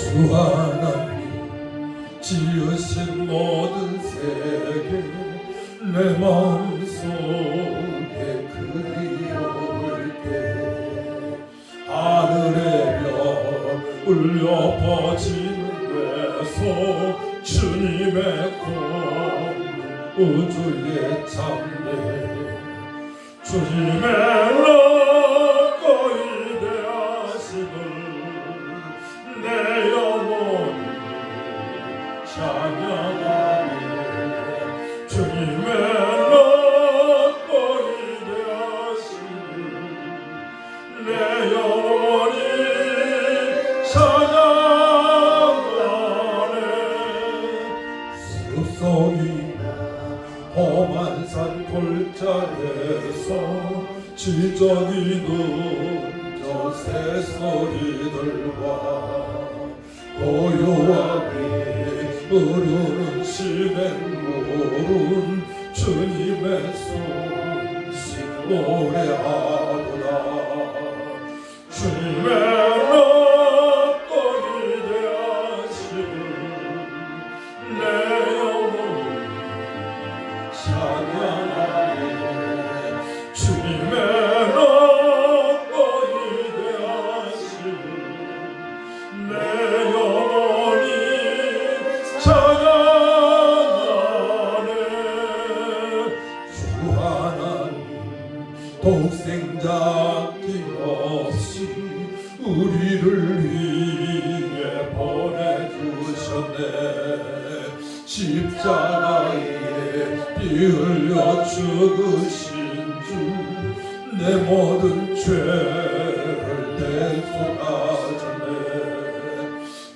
주 하나님 지으신 모든 세계 내 마음속에 그리울 때 하늘의 별 울려 퍼지는 외소 주님의 공 우주의 참내 주님의 너꺼이 대하심을 내 영혼이 찬양하네 주님의 너꺼이 대하심을 내 영혼이 찬양하네 숲속이나 험한 산 골짜기에서 지저귀는 저 새소리들과 고요하게 흐르는 시냇물은 주님의 손씩 노래하도다 주님의 너꺼이 대하심을 내 영혼이 찬양하네 주님의 너꺼이 대하심을 내 영혼이 찬양하네 주 하나님 독생자 아낌없이 우리를 위해 보내주셨네 십자가에 피 흘려 죽으신 주 내 모든 죄를 대속하셨네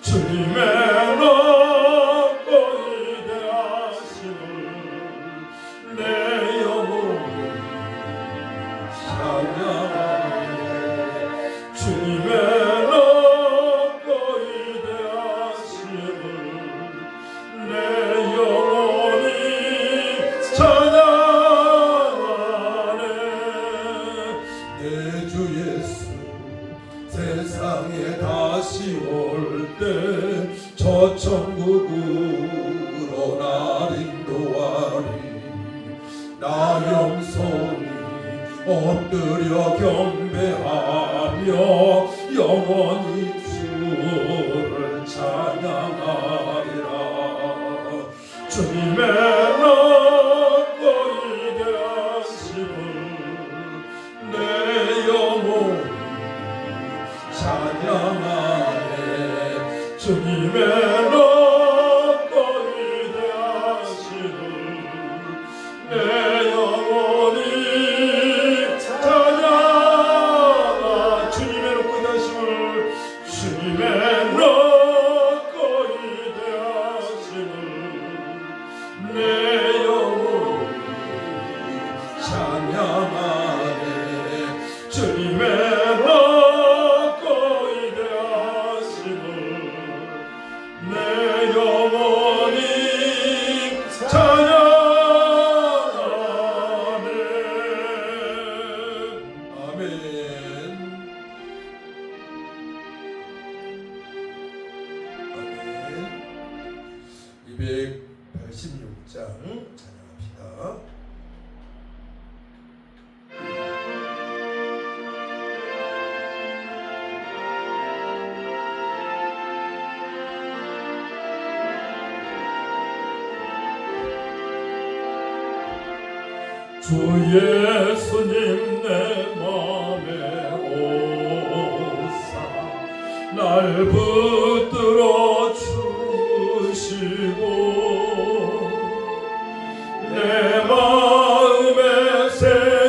주님의 너꺼이 대하심을 내 영혼이 찬양하네 주님의 너꺼이 대하심을 내 영혼이 찬양하네 내 주 예수 세상에 다시 올 때 저 천국으로 날 인도하리 나 영혼이 엎드려 경배하며 영원히 주를 찬양하리라 주님의 너꺼이 대하심을 내 영혼이 찬양하네 주님의 너꺼이 대하심을 내 영혼이 찬양하 주님의 너꺼이 대하심을 주님의 너꺼이 대하심을 내 영혼이 찬양하네 주님의 너꺼이 대하심을 내 영혼이 찬양하네 아멘 286장 찬양합시다. 주 예수님 내 맘에 오사 날 붙들어 주시고 내 마음에 새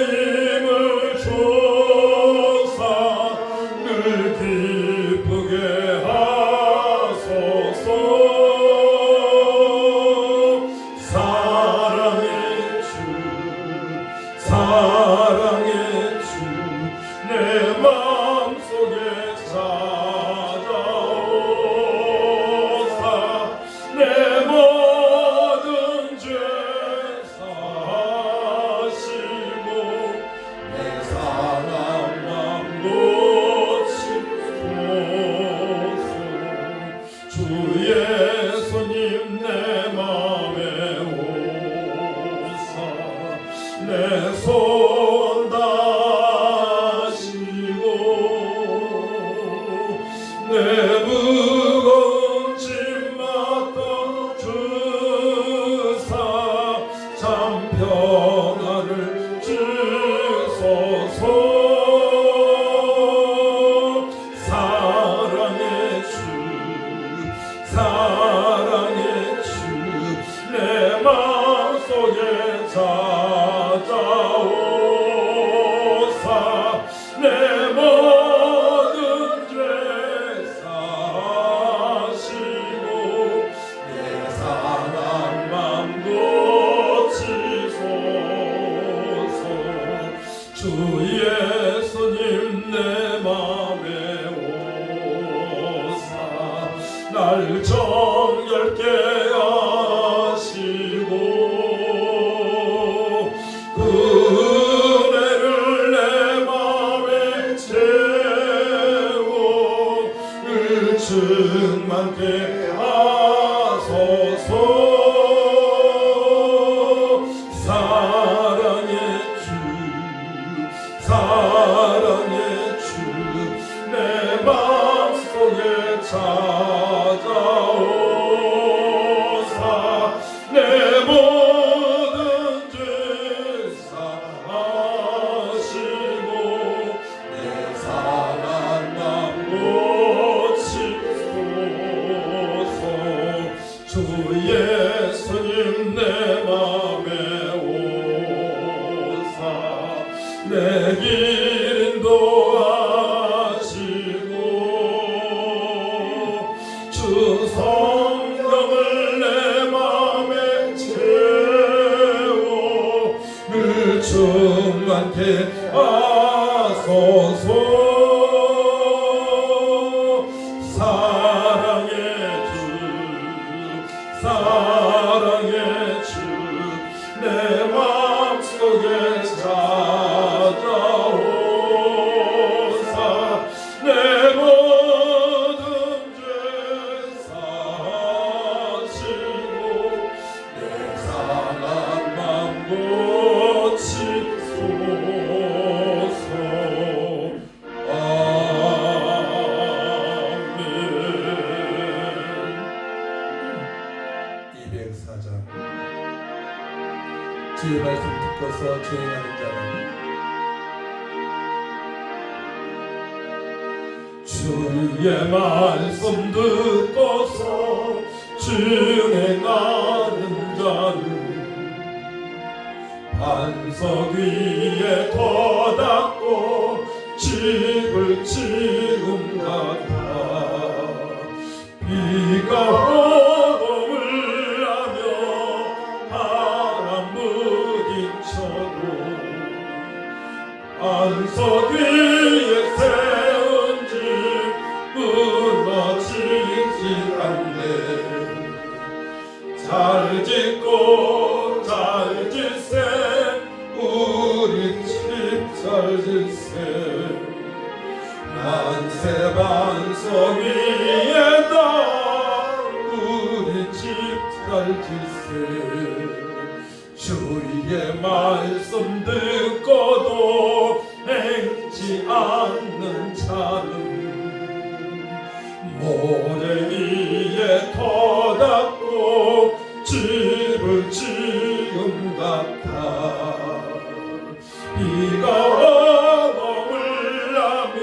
힘을 주사 늘 기쁘게 하소서 사랑의 주 예수님 내 맘에 오사 날 정결케 하시고 그 은혜를 내 맘에 채워 충만케 하소서. 사랑의 주 내 맘속에 찾아오사 내 모든 죄 사하시고 내 상한 맘 고치소서. 주 예수님 내 맘에 오사 내 길 인도하시고 주 성령을 내 맘에 채워 늘 충만케 하소서. 사랑의 주 내 맘속에 찾아오사 내 모든 죄 사하시고 내 상한 맘 고치소서. 아멘. 204장 주의 말씀 듣고서 주행하는 자는 주의 말씀 듣고서 주행하는 자는 반석 위에 터닫고 집을 지은 같아. 비가 호동을 하며 바람 부딪혀도 반석 위에 세운 집 무너지지 않네. 잘 짓고 잘 짓세 우리 집 잘 짓세. 만세 반석 위에다 우리 집 잘 짓세. 주의 말씀 듣고도 행치 않는 자는 모래 위에 터닫고 집을 지은 같아. 비가 호동을 하며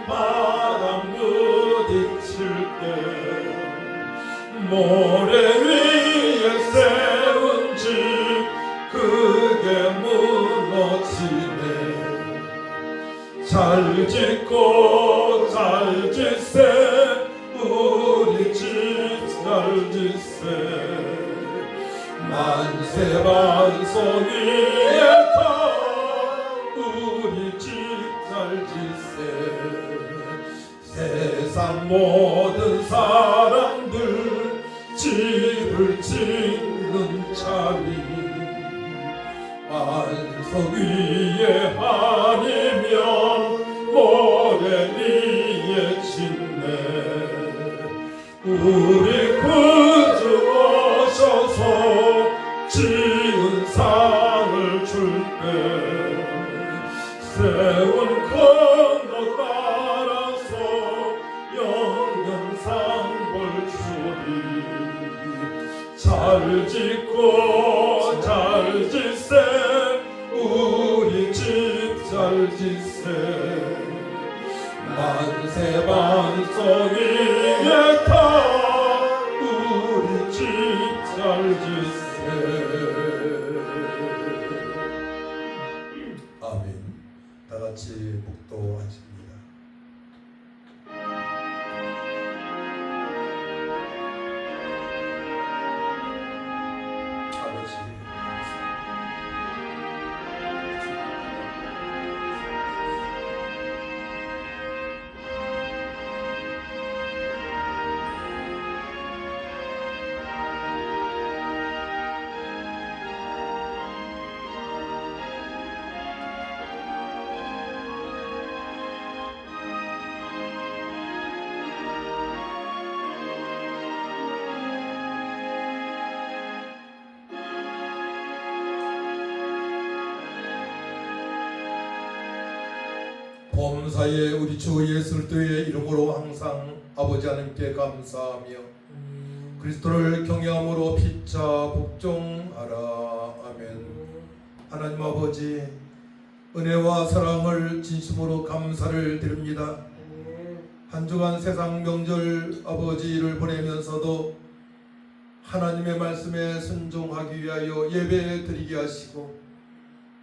바람 부딪힐 때 모래 위에 세운 집 그게 무너지네. 잘 짓고 잘 짓세 우리 집 잘 짓세. 만세 반석 위에 타 우리 집 잘 짓세. 세상 모든 사람들 집을 짓는 자리 반석 위에 아니면 모래 위에 짓네. 우리 구주 오셔서 지은 상을 줄 때 세운 건너 따라서 영영상 볼 주리. 잘 짓고 잘 짓세 우리 집 잘 짓세. 만세 반석 위에 타 우리 집 잘 짓세. 아멘. 다 같이 묵도하십니다. 아버지 범사에 우리 주 예수 그리스도의 이름으로 항상 아버지 하나님께 감사하며 그리스도를 경외함으로 피차 복종하라. 아멘. 하나님 아버지, 은혜와 사랑을 진심으로 감사를 드립니다. 한 주간 세상 명절 아버지를 보내면서도 하나님의 말씀에 순종하기 위하여 예배 드리게 하시고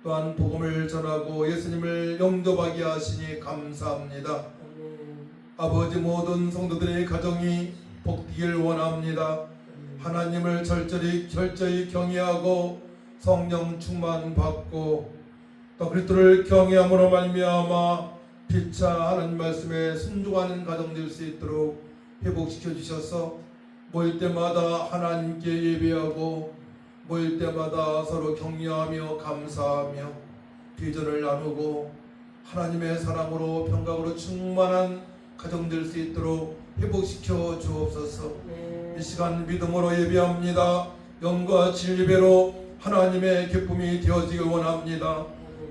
또한 복음을 전하고 예수님을 영접하게 하시니 감사합니다. 아버지, 모든 성도들의 가정이 복되길 원합니다. 하나님을 철저히 경외하고 성령 충만 받고 또 그리스도를 경외함으로 말미암아 피차 하나님 말씀에 순종하는 가정 될 수 있도록 회복시켜 주셔서 모일 때마다 하나님께 예배하고 모일 때마다 서로 격려하며 감사하며 비전을 나누고 하나님의 사랑으로 평강으로 충만한 가정 될 수 있도록 회복시켜 주옵소서. 이 시간 믿음으로 예배합니다. 영과 진리배로 하나님의 기쁨이 되어지길 원합니다.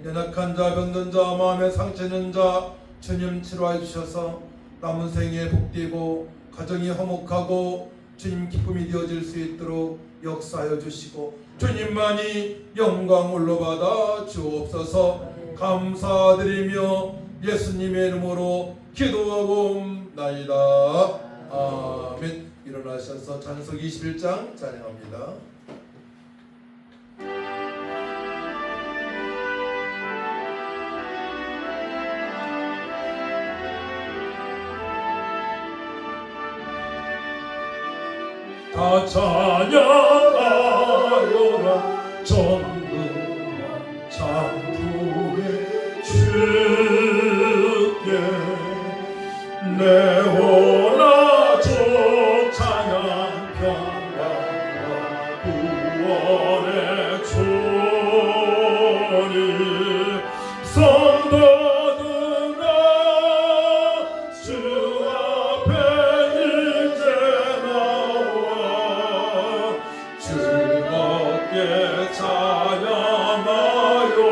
연약한 자, 병든 자, 마음에 상처 있는 자 주님 치료해 주셔서 남은 생에 복되고 가정이 화목하고 주님 기쁨이 되어질 수 있도록 역사하여 주시고 주님만이 영광 올라받아 주옵소서. 감사드리며 예수님의 이름으로 기도하옵나이다. 아멘. 일어나셔서 찬송 21장 찬양합니다. 다 찬양하여라 전능한 창조의 주께 내 호나 주 찬양 평강과 구원의 주님 성도들아 주 앞에 이제 나와 즐겁게 찬양하여라.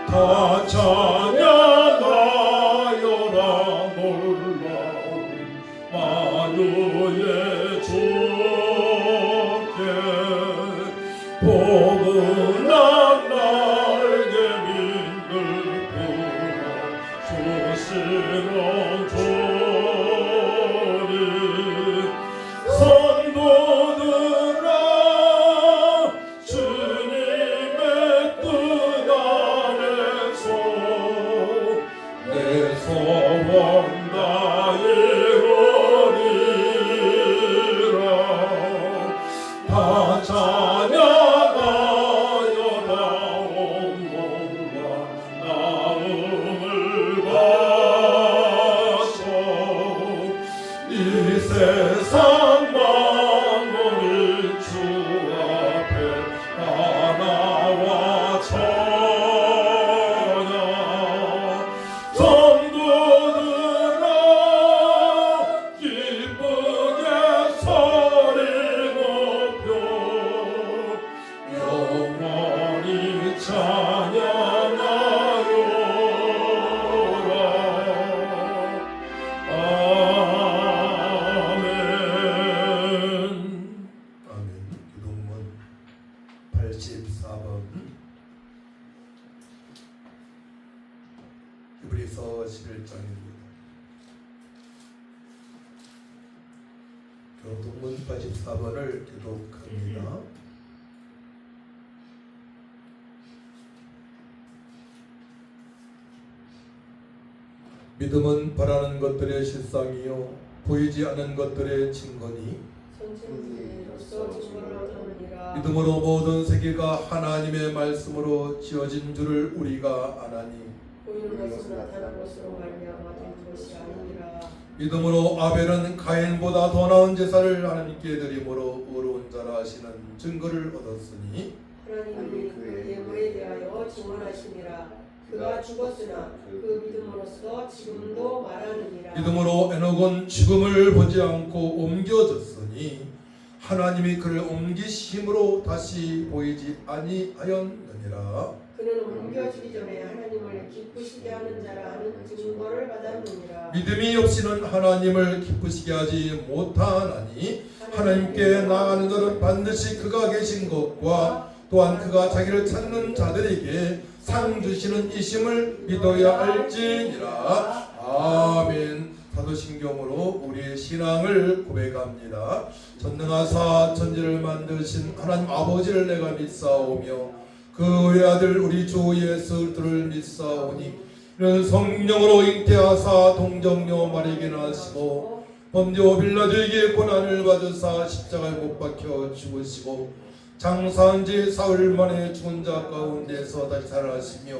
다 찬양하여라. 놀라운 만유의 주께 복음난 날개 민들 풀어 주시는 주님 성도들아 주님의 뜻 안에서 내 소원 다이루리라. 다 찬양하여라. 온몸과 나음을 바쳐 이 세상 만물이 주 앞에 다 나와 찬양. 성도들아 기쁘게 소리 높여 영원히 찬양하여라. 아멘. 기도문 84번 히브리서 11장입니다. 교동문 84번을 기독합니다. 믿음은 바라는 것들의 실상이요 보이지 않는 것들의 증거니 선진으로서 증거를 얻으느니라. 믿음으로 모든 세계가 하나님의 말씀으로 지어진 줄을 우리가 아나니 보이는 것은 나타난 것으로 말미암아 된 것이 아니니라. 믿음으로 아벨은 가인보다 더 나은 제사를 하나님께 드림으로 의로운 자라 하시는 증거를 얻었으니 하나님이 그 예물에 대하여 증언하시니라. 그가 죽었으나 그 믿음으로써 지금도 말하느니라. 믿음으로 에녹은 죽음을 보지 않고 옮겨졌으니 하나님이 그를 옮기심으로 다시 보이지 아니하였느니라. 그는 옮겨지기 전에 하나님을 기쁘시게 하는 자라는 증거를 받았느니라. 믿음이 없이는 하나님을 기쁘시게 하지 못하나니 하나님께 나아가는 자는 반드시 그가 계신 것과 또한 그가 자기를 찾는 자들에게 상 주시는 이심을 믿어야 할지니라. 아멘. 사도신경으로 우리의 신앙을 고백합니다. 전능하사 천지를 만드신 하나님 아버지를 내가 믿사오며 그 외아들 우리 주 예수를 믿사오니 이는 성령으로 잉태하사 동정녀 마리아에게 나시고 본디오 빌라도에게 고난을 받으사 십자가에 못 박혀 죽으시고 장사한 지 사흘 만에 죽은 자 가운데서 다시 살아나시며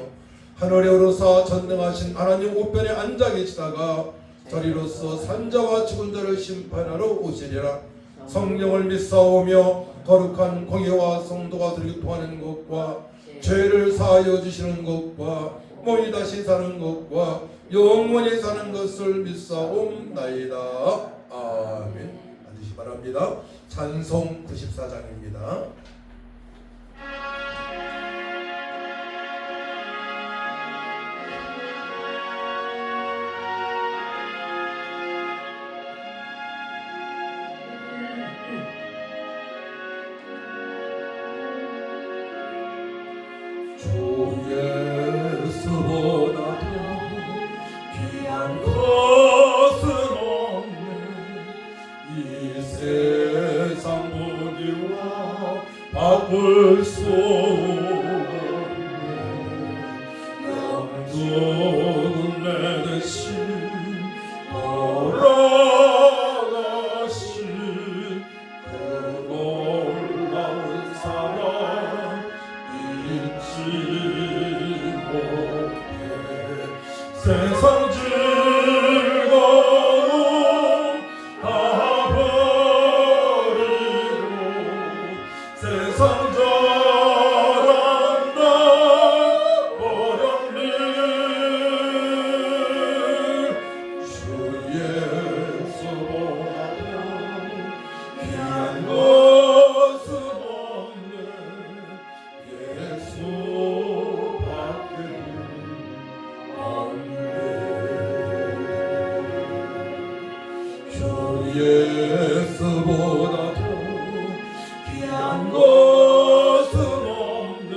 하늘에 오르사 전능하신 하나님 우편에 앉아 계시다가 저리로서 산자와 죽은 자를 심판하러 오시리라. 성령을 믿사오며 거룩한 공예와 성도가 교통하는 것과 죄를 사하여 주시는 것과 몸이 다시 사는 것과 영원히 사는 것을 믿사옵나이다. 아멘. 앉으시 바랍니다. 찬송 94장입니다. 주 예수보다도 귀한 것은 없네. 이 세상 부귀와 바꿀 수 없네. 영주는 내 대신 돌아가신 그 놀라운 사랑 잊지 못해. 세상 즐거움 다 버리고 세상 자랑다 버렸네. 주 예수보다도 귀한 것은 없네. 예수보다도 귀한 것은 없네.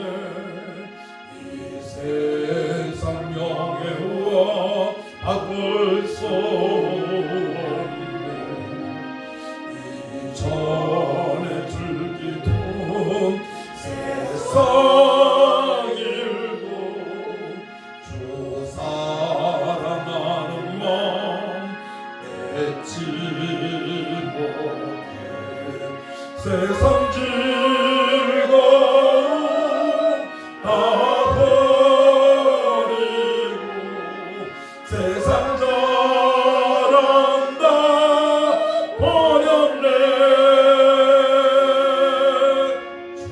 이 세상 명예와 바꿀 수 없네. 이전에 줄기던 세상 일도 주 사랑하는 마음 잊지 못해. 세상 즐거움 다 버리고 세상 자랑 다 버렸네. 주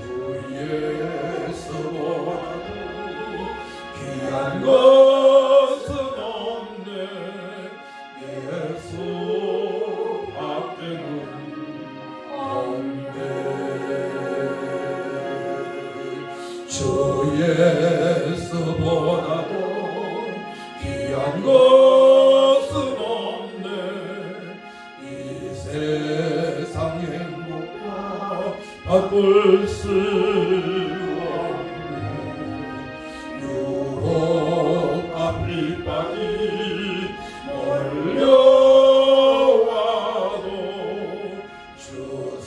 예수보다도 귀한 것은 없네. 예수 밖에는 주 예수보다도 귀한 것은 없네. 이 세상 행복과 바꿀 수 없네. 유혹과 핍박이 몰려와도 주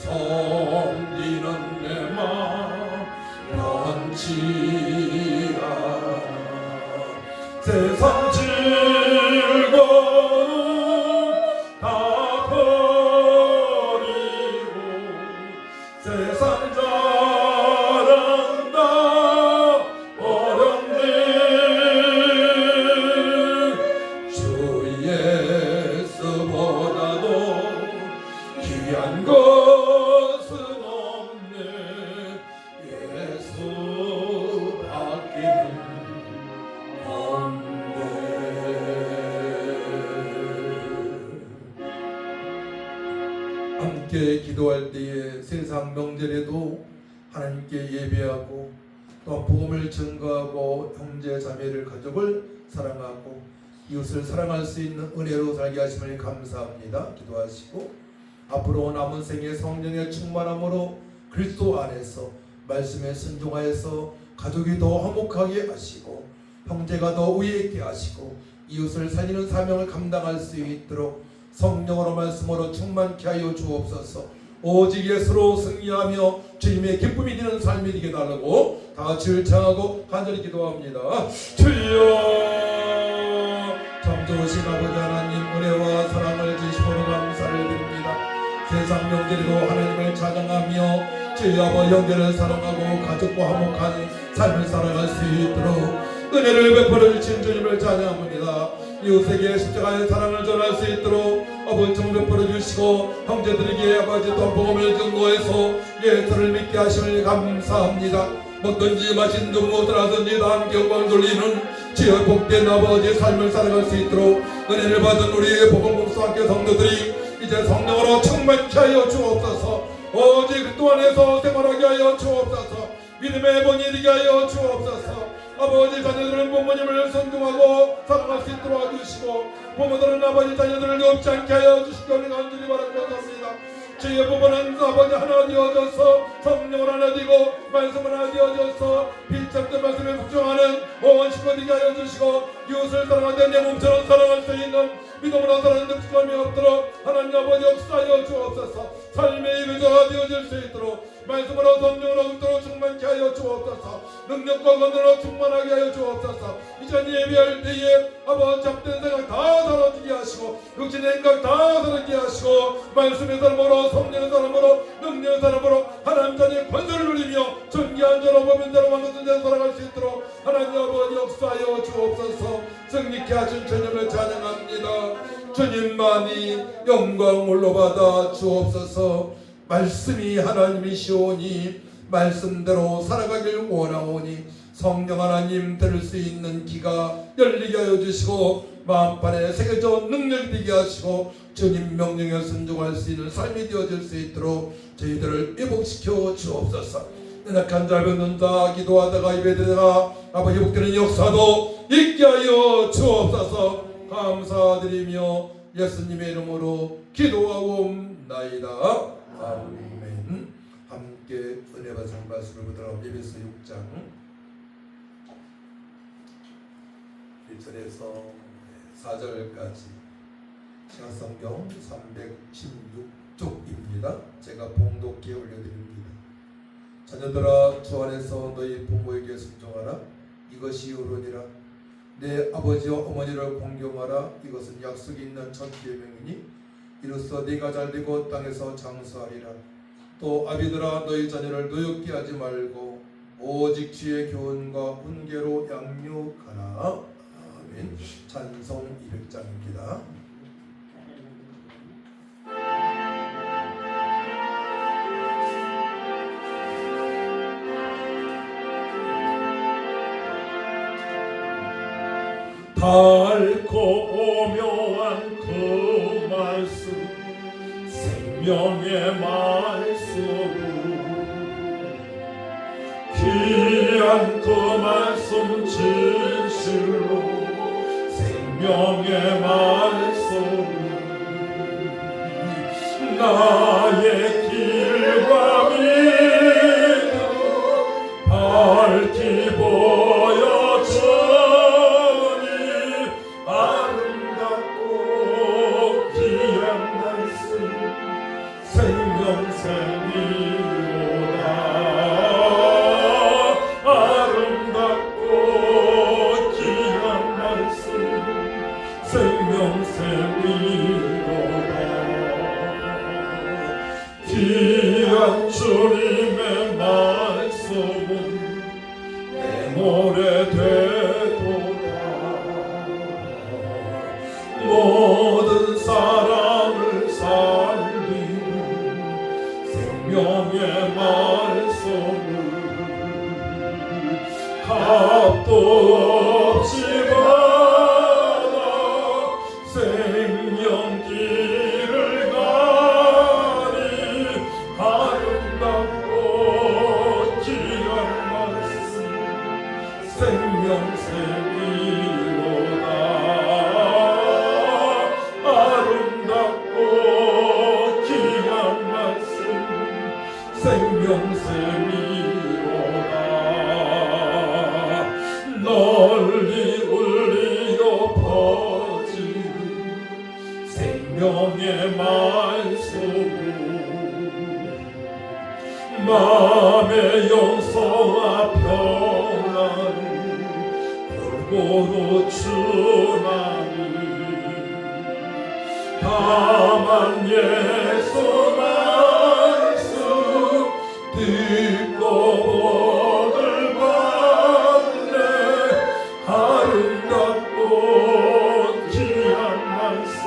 섬기는 내 맘 변치 않아. 세상 즐거움 다 버리고 세상 자랑 다 버렸네. 주 예수보다도 귀한 것은 없네. 예수 밖에는 없네. 함께 기도할 때에 세상 명절에도 하나님께 예배하고 또한 복음을 증거하고 형제 자매를 가족을 사랑하고 이웃을 사랑할 수 있는 은혜로 살게 하심을 감사합니다. 기도하시고 앞으로 남은 생에 성령의 충만함으로 그리스도 안에서 말씀에 순종하여서 가족이 더 화목하게 하시고 형제가 더 우애 있게 하시고 이웃을 살리는 사명을 감당할 수 있도록 성령으로 말씀으로 충만케 하여 주옵소서. 오직 예수로 승리하며 주님의 기쁨이 되는 삶이 되게 달라고 다 같이 청하고 간절히 기도합니다. 주여, 참 좋으신 아버지 하나님, 은혜와 사랑을 주시므로 감사를 드립니다. 세상 명절에도 하나님을 찬양하며 주의 아버지 형제를 사랑하고 가족과 화목한 삶을 살아갈 수 있도록 은혜를 베풀어 주신 주님을 찬양합니다. 이웃에게 십자가의 사랑을 전할 수 있도록 아버지 좀 베풀어 주시고 형제들에게 아버지 또 복음을 증거해서 예수를 믿게 하심을 감사합니다. 먹든지 마신든 무엇을 하든지 다 함께 영광 돌리는 주의 복된 아버지의 삶을 살아갈 수 있도록 은혜를 받은 우리의 복음 목사학교 성도들이 이제 성령으로 충만케 하여 주옵소서. 오직 그리스도 안에서 생활하게 하여 주옵소서. 믿음의 본이 되게 하여 주옵소서. 아버지 자녀들은 부모님을 존중하고 사랑할 수 있도록 해주시고 부모들은 아버지 자녀들을 없지 않게 하여 주시기 간절히 바라옵습니다. 주의 부모는 아버지 하나 되어져서 성령을 하나 되고 말씀을 하나 되어져서 빛잡된 말씀에 phục종하는 온 식구 되게 하여 주시고 이웃을 사랑하되 내 몸처럼 사랑할 수 있는 믿음으로 사랑하는 득식감이 없도록 하나님 아버지 역사하여 주옵소서. 삶의 예배자가 되어질 수 있도록 말씀으로 성령으로 극도로 충만케 하여 주옵소서. 능력과 권능으로 충만하게 하여 주옵소서. 이전 예배할 때에 아버지 잡된 생각 다 사라지게 하시고 육신의 생각 다 사라지게 하시고 말씀의 사람으로 성령의 사람으로 능력의 사람으로 하나님 자녀의 권세를 누리며 존귀한 자로 보면 자로 만든 자로 살아갈 수 있도록 하나님 아버지 역사하여 주옵소서. 승리케 하신 주님을 찬양합니다. 주님만이 영광 올라받아 주옵소서. 말씀이 하나님이시오니 말씀대로 살아가길 원하오니 성령 하나님 들을 수 있는 귀가 열리게 하여 주시고 마음판에 새겨져 능력이 되게 하시고 주님 명령에 순종할 수 있는 삶이 되어질 수 있도록 저희들을 회복시켜 주옵소서. 연약한 자 병든 자 기도하다가 예배드리다가 아버지 회복되는 역사도 있게 하여 주옵소서. 감사드리며 예수님의 이름으로 기도하옵나이다. 아멘. 함께 은혜 받은 말씀을 보도록 에베소 6장 1절에서 4절까지 신약성경 316쪽입니다. 제가 봉독기에 올려드립니다. 자녀들아 주 안에서 너희 부모에게 순종하라. 이것이 옳으니라. 내 아버지와 어머니를 공경하라. 이것은 약속이 있는 첫 계명이니 이로써 네가 잘되고 땅에서 장수하리라. 또 아비들아 너희 자녀를 노엽게 하지 말고 오직 주의 교훈과 훈계로 양육하라. 아멘. 찬송 200장입니다. 달고 오묘한 그 말씀 생명의 말씀 귀한 그 말씀 진실로 생명의 말씀 나의 길과 믿음 밝히 보여주니 아름답고 귀한 말씀 생명샘이로다. 아름답고 귀한 말씀 생명샘이로다. 귀한 주님의 말씀은 내 노래 되도다. 모든 사람을 살리는 생명의 말씀을 값도 없지만 생명길을 가니 아름답고 귀한 말씀 생명샘이로다 아름답고 귀한 말씀 생명샘이로다 널리 울리고 퍼지는 생명의 말씀 마음의 용서와 평안을 골고루 주나니 다만 예수 말씀 듣고 복을 받네 아름답고 귀한 말씀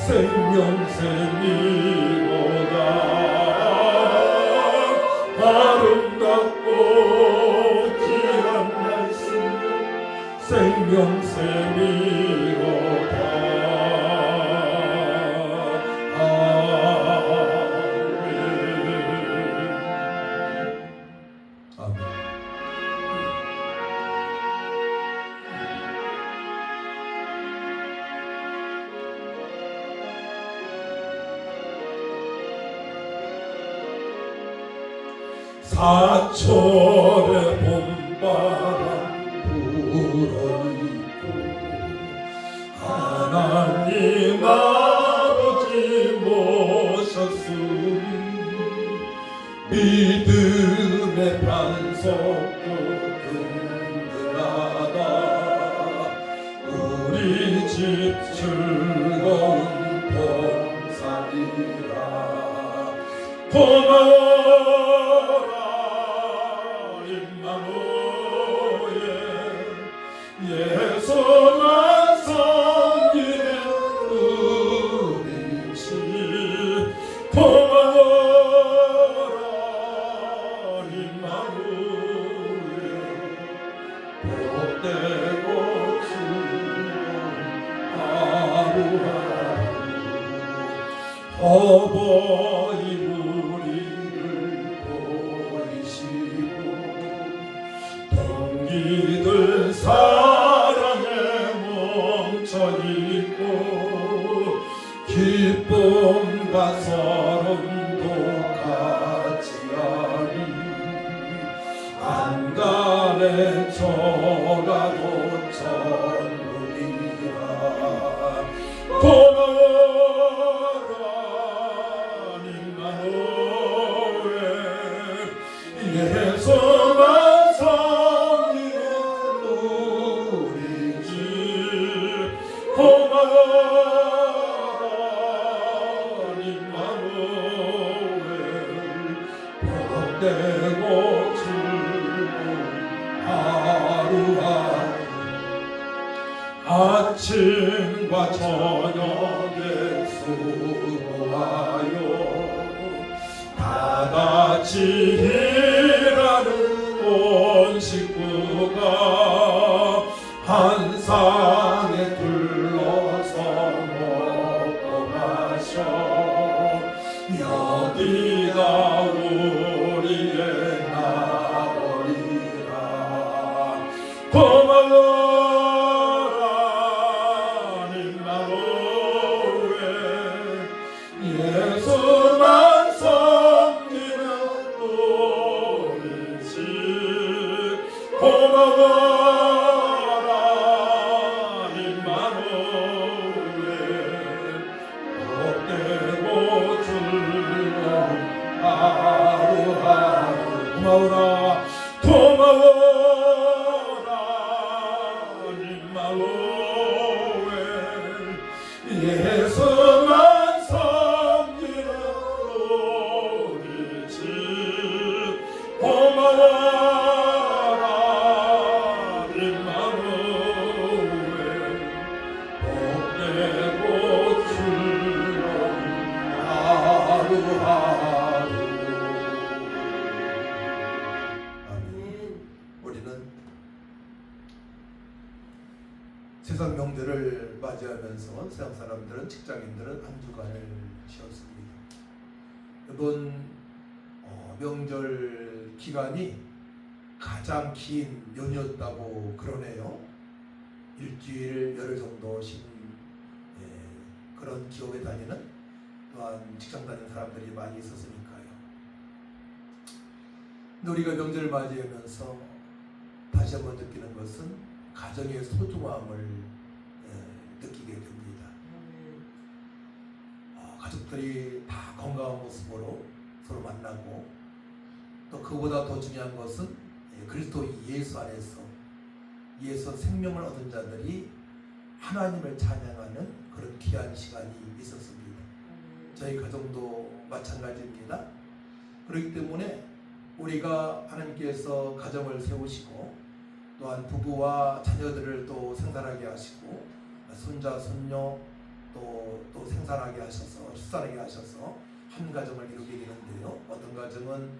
생명샘이로다 아름답고 귀한 말씀 생명샘이로다 아멘. 아멘. 사철의 봄바람 불어있고 하나님 아버지 모셨으니 믿음의 반석도 든든하다 우리 집 즐거운 봄살이라 고마워라 임마누엘 예수만 섬기는 우리 집 고마워라 임마누엘 복되고 즐거운 하루하루 어버이 우리를 보이시고 동기들 사랑에 멈춰있고 기쁨과 서름도 같이하니 안간에 저가도 천국이라 고마워라 임마누엘 예수만 섬기는 우리 집 고마워라 임마누엘 복되고 즐거운 하루하루 아침과 저녁에 수고하여 다같이 일하는 온 식구가 한 상에 둘러서 먹고 마셔 여기가 우리의 나벌이라 고마워라 임마누엘 예수만 섬기는 우리 집 고마워라 임마누엘 복되고 즐거운 하루하루 고마워라 고마워라 임마누엘 예수만 섬기는 우리 집 고마워라 임마누엘 복되고 즐거운 하루하루 아멘. 우리는 세상 명절을 맞이하면서 세상 사람들은 직장인들은 한 주간을 쉬었습니다. 이번 명절 기간이 가장 긴 연이었다고 그러네요. 일주일 열흘 정도 쉰 그런 기업에 다니는 또한 직장 다니는 사람들이 많이 있었으니까요. 근데 우리가 명절을 맞이하면서 다시 한번 느끼는 것은 가정의 소중함을 느끼게 됩니다. 가족들이 다 건강한 모습으로 서로 만나고 또 그보다 더 중요한 것은 그리스도 예수 안에서 생명을 얻은 자들이 하나님을 찬양하는 그런 귀한 시간이 있었습니다. 저희 가정도 마찬가지입니다. 그렇기 때문에 우리가 하나님께서 가정을 세우시고 또한 부부와 자녀들을 또 생산하게 하시고 손자 손녀 또 생산하게 하셔서 출산하게 하셔서 한 가정을 이루게 되는데요. 어떤 가정은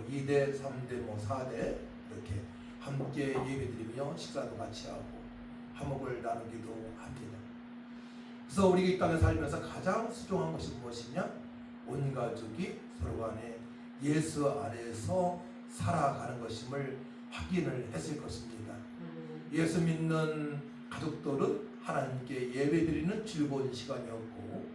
2대, 3대, 4대 이렇게 함께 예배드리며 식사도 같이 하고 화목을 나누기도 합니다. 그래서 우리가 이 땅에 살면서 가장 소중한 것이 무엇이냐? 온 가족이 서로 간에 예수 안에서 살아가는 것임을 확인을 했을 것입니다. 예수 믿는 가족들은 하나님께 예배드리는 즐거운 시간이었고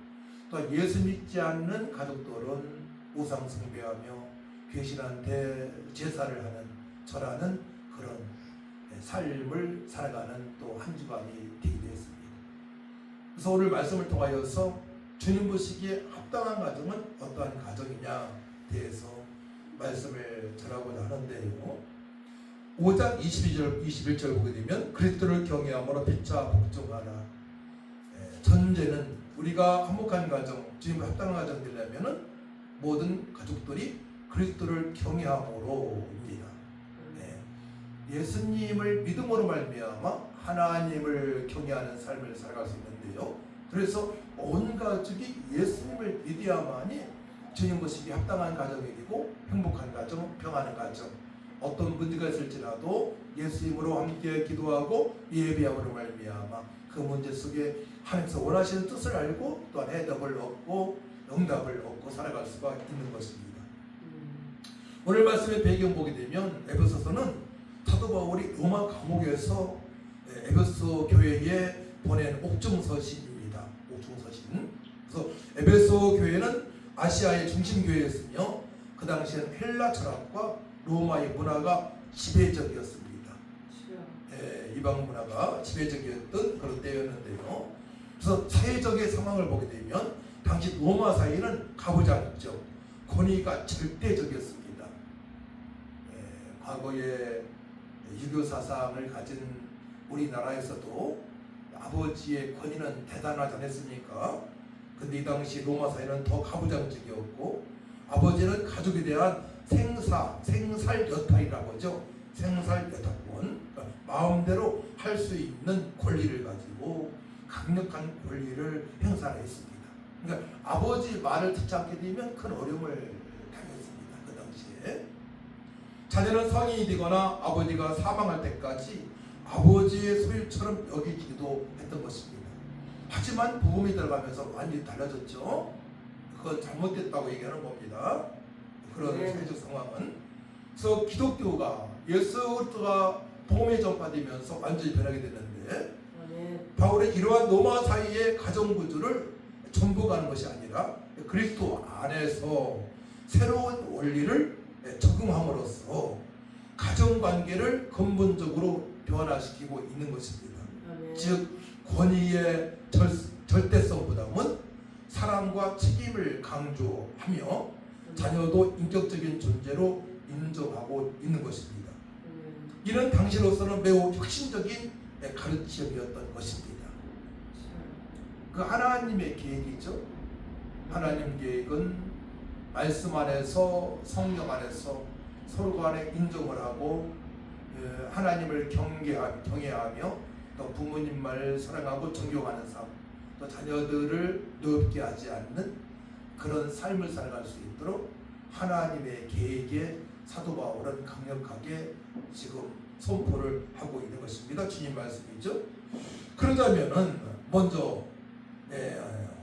또 예수 믿지 않는 가족들은 우상 숭배하며 귀신한테 제사를 하는 절하는 그런 삶을 살아가는 또 한 주간이 되기도 했습니다. 그래서 오늘 말씀을 통하여서 주님 보시기에 합당한 가정은 어떠한 가정이냐 대해서 말씀을 전하고자 하는데요. 5장 21절 보게 되면 그리스도를 경외함으로 피차 복종하라. 전제는 우리가 화목한 가정, 주님과 합당한 가정 되려면은 모든 가족들이 그리스도를 경외함으로입니다. 예수님을 믿음으로 말미암아 하나님을 경외하는 삶을 살아갈 수 있는데요. 그래서 온 가족이 예수님을 믿어야만이 주님 보시기에 합당한 가정이 되고 행복한 가정, 평안한 가정. 어떤 문제가 있을지라도 예수님으로 함께 기도하고 예배함으로 말미암아 그 문제 속에 하나님께서 원하시는 뜻을 알고 또한 해답을 얻고 응답을 얻고 살아갈 수가 있는 것입니다. 오늘 말씀의 배경 보게 되면 에베소서는 사도 바울이 로마 감옥에서 에베소 교회에 보낸 옥중서신입니다. 옥중서신. 그래서 에베소 교회는 아시아의 중심 교회였으며 그 당시에는 헬라 철학과 로마의 문화가 지배적이었습니다. 이방 문화가 지배적이었던 그런 때였는데요. 그래서 사회적인 상황을 보게 되면 당시 로마 사회는 가부장적, 권위가 절대적이었습니다. 과거에 유교 사상을 가진 우리나라에서도 아버지의 권위는 대단하지 않았습니까? 근데 이 당시 로마 사회는 더 가부장적이었고 아버지는 가족에 대한 생살 여탈이라고 하죠. 생살 여탈권, 그러니까 마음대로 할 수 있는 권리를 가지고 강력한 권리를 행사했습니다. 그러니까 아버지 말을 듣지 않게 되면 큰 어려움을 당했습니다. 그 당시에 자녀는 성인이 되거나 아버지가 사망할 때까지 아버지의 소유처럼 여기지도 했던 것입니다. 하지만 복음이 들어가면서 완전히 달라졌죠. 그건 잘못됐다고 얘기하는 겁니다. 그런 사회적 상황은. 그래서 기독교가 예수 그리스도가 복음이 전파되면서 완전히 변하게 됐는데 바울은 이러한 로마 사이의 가정 구조를 전부 가는 것이 아니라 그리스도 안에서 새로운 원리를 적용함으로써 가정관계를 근본적으로 변화시키고 있는 것입니다. 즉 권위의 절대성보다는 사랑과 책임을 강조하며 자녀도 인격적인 존재로 인정하고 있는 것입니다. 이는 당시로서는 매우 혁신적인 가르침이었던 것입니다. 그 하나님의 계획이죠. 하나님 계획은 말씀 안에서 성령 안에서 서로 간에 인정을 하고 하나님을 경외하며 또 부모님 말 사랑하고 존경하는 삶, 또 자녀들을 넓게 하지 않는 그런 삶을 살아갈 수 있도록 하나님의 계획에 사도 바울은 강력하게 지금 선포를 하고 있는 것입니다. 주님 말씀이죠. 그러자면은 먼저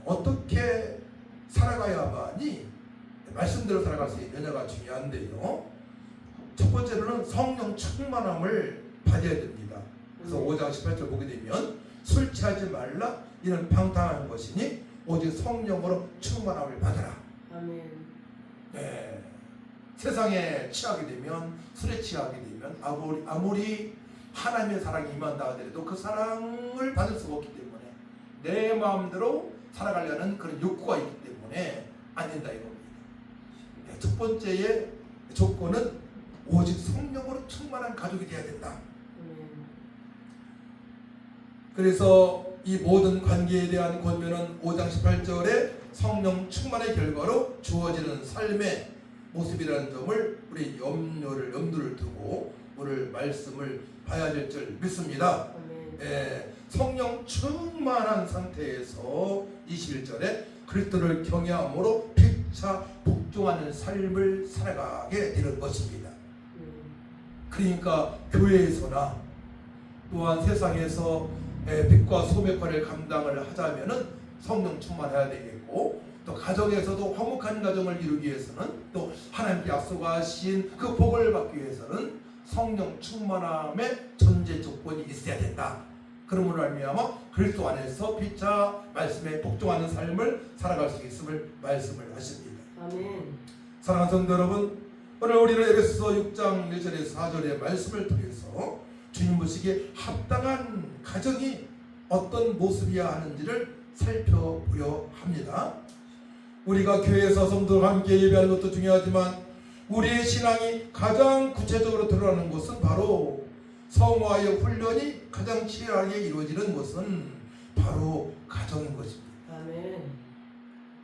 어떻게 살아가야만이 말씀대로 살아갈 수 있느냐가 중요한데요. 첫 번째로는 성령 충만함을 받아야 됩니다. 그래서 5장 18절 보게 되면 술 취하지 말라 이는 방탕한 것이니 오직 성령으로 충만함을 받아라. 아멘. 네. 세상에 취하게 되면 술에 취하게 되면 아무리 하나님의 사랑이 임한다 하더라도 그 사랑을 받을 수가 없기 때문에 내 마음대로 살아가려는 그런 욕구가 있기 때문에 안 된다 이겁니다. 네, 첫 번째의 조건은 오직 성령으로 충만한 가족이 되어야 된다. 그래서 이 모든 관계에 대한 권면은 5장 18절에 성령 충만의 결과로 주어지는 삶의 모습이라는 점을 우리 염두를 두고 오늘 말씀을 봐야 될 줄 믿습니다. 예, 성령 충만한 상태에서 21절에 그리스도를 경외함으로 피차 복종하는 삶을 살아가게 되는 것입니다. 그러니까 교회에서나 또한 세상에서 빛과 소의 역할을 감당을 하자면은 성령 충만해야 되겠고 또 가정에서도 화목한 가정을 이루기 위해서는 또 하나님께 약속하신 그 복을 받기 위해서는 성령 충만함의 전제 조건이 있어야 된다. 그러므로 말미암아 그리스도 안에서 피차 말씀에 복종하는 삶을 살아갈 수 있음을 말씀을 하십니다. 아멘. 사랑하는 성도 여러분, 오늘 우리는 에베소서 6장 1절에서 4절의 말씀을 통해서 주님 보시기에 합당한 가정이 어떤 모습이어야 하는지를 살펴보려 합니다. 우리가 교회에서 성도와 함께 예배하는 것도 중요하지만 우리의 신앙이 가장 구체적으로 드러나는 것은 바로 성화의 훈련이 가장 치열하게 이루어지는 것은 바로 가정인 것입니다. 아멘.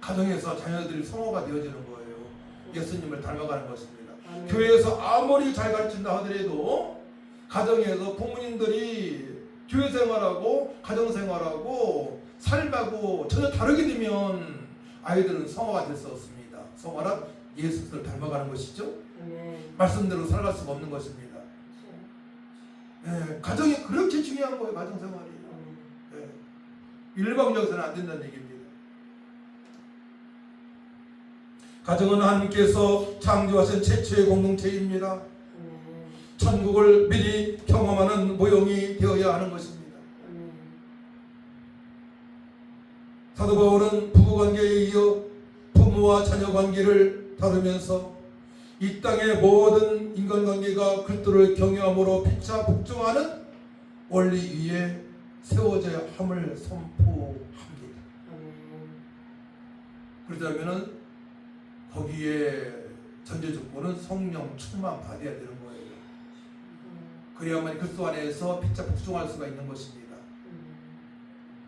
가정에서 자녀들이 성화가 되어지는 거예요. 예수님을 닮아가는 것입니다. 아멘. 교회에서 아무리 잘 가르친다 하더라도 가정에서 부모님들이 교회 생활하고 가정 생활하고 삶하고 전혀 다르게 되면 아이들은 성화가 될 수 없습니다. 성화란 예수를 닮아가는 것이죠. 아멘. 말씀대로 살아갈 수가 없는 것입니다. 예, 가정이 그렇게 중요한 거예요. 가정 생활이. 예, 일방적으로는 안 된다는 얘기입니다. 가정은 하나님께서 창조하신 최초의 공동체입니다. 천국을 미리 경험하는 모형이 되어야 하는 것입니다. 사도 바울은 부부관계에 이어 부모와 자녀 관계를 다루면서 이 땅의 모든 인간관계가 그리스도를 경외함으로 피차 복종하는 원리 위에 세워져야 함을 선포합니다. 그렇다면 거기에 전제 조건은 성령 충만 받아야 되는 거예요. 그래야만 그리스도 안에서 피차 복종할 수가 있는 것입니다.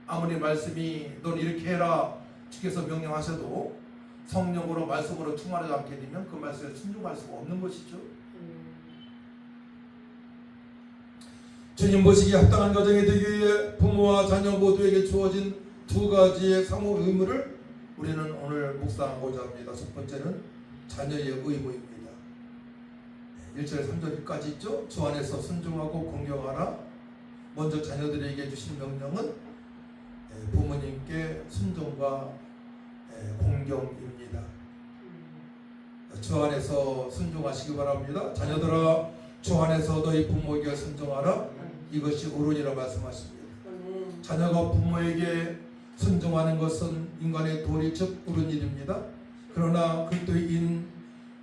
아무리 말씀이 넌 이렇게 해라 주께서 명령하셔도 성령으로 말씀으로 충만하지 않게 되면 그 말씀에 순종할 수가 없는 것이죠. 주님 보시기에 합당한 가정이 되기 위해 부모와 자녀 모두에게 주어진 두 가지의 상호 의무를 우리는 오늘 묵상하고자 합니다. 첫 번째는 자녀의 의무입니다. 1절 3절까지 있죠. 주 안에서 순종하고 공경하라. 먼저 자녀들에게 주신 명령은 부모님께 순종과 공경입니다. 주 안에서 순종하시기 바랍니다. 자녀들아 주 안에서 너희 부모에게 순종하라. 이것이 옳으니라 말씀하십니다. 자녀가 부모에게 순종하는 것은 인간의 도리 즉 옳은 일입니다. 그러나 그리스도인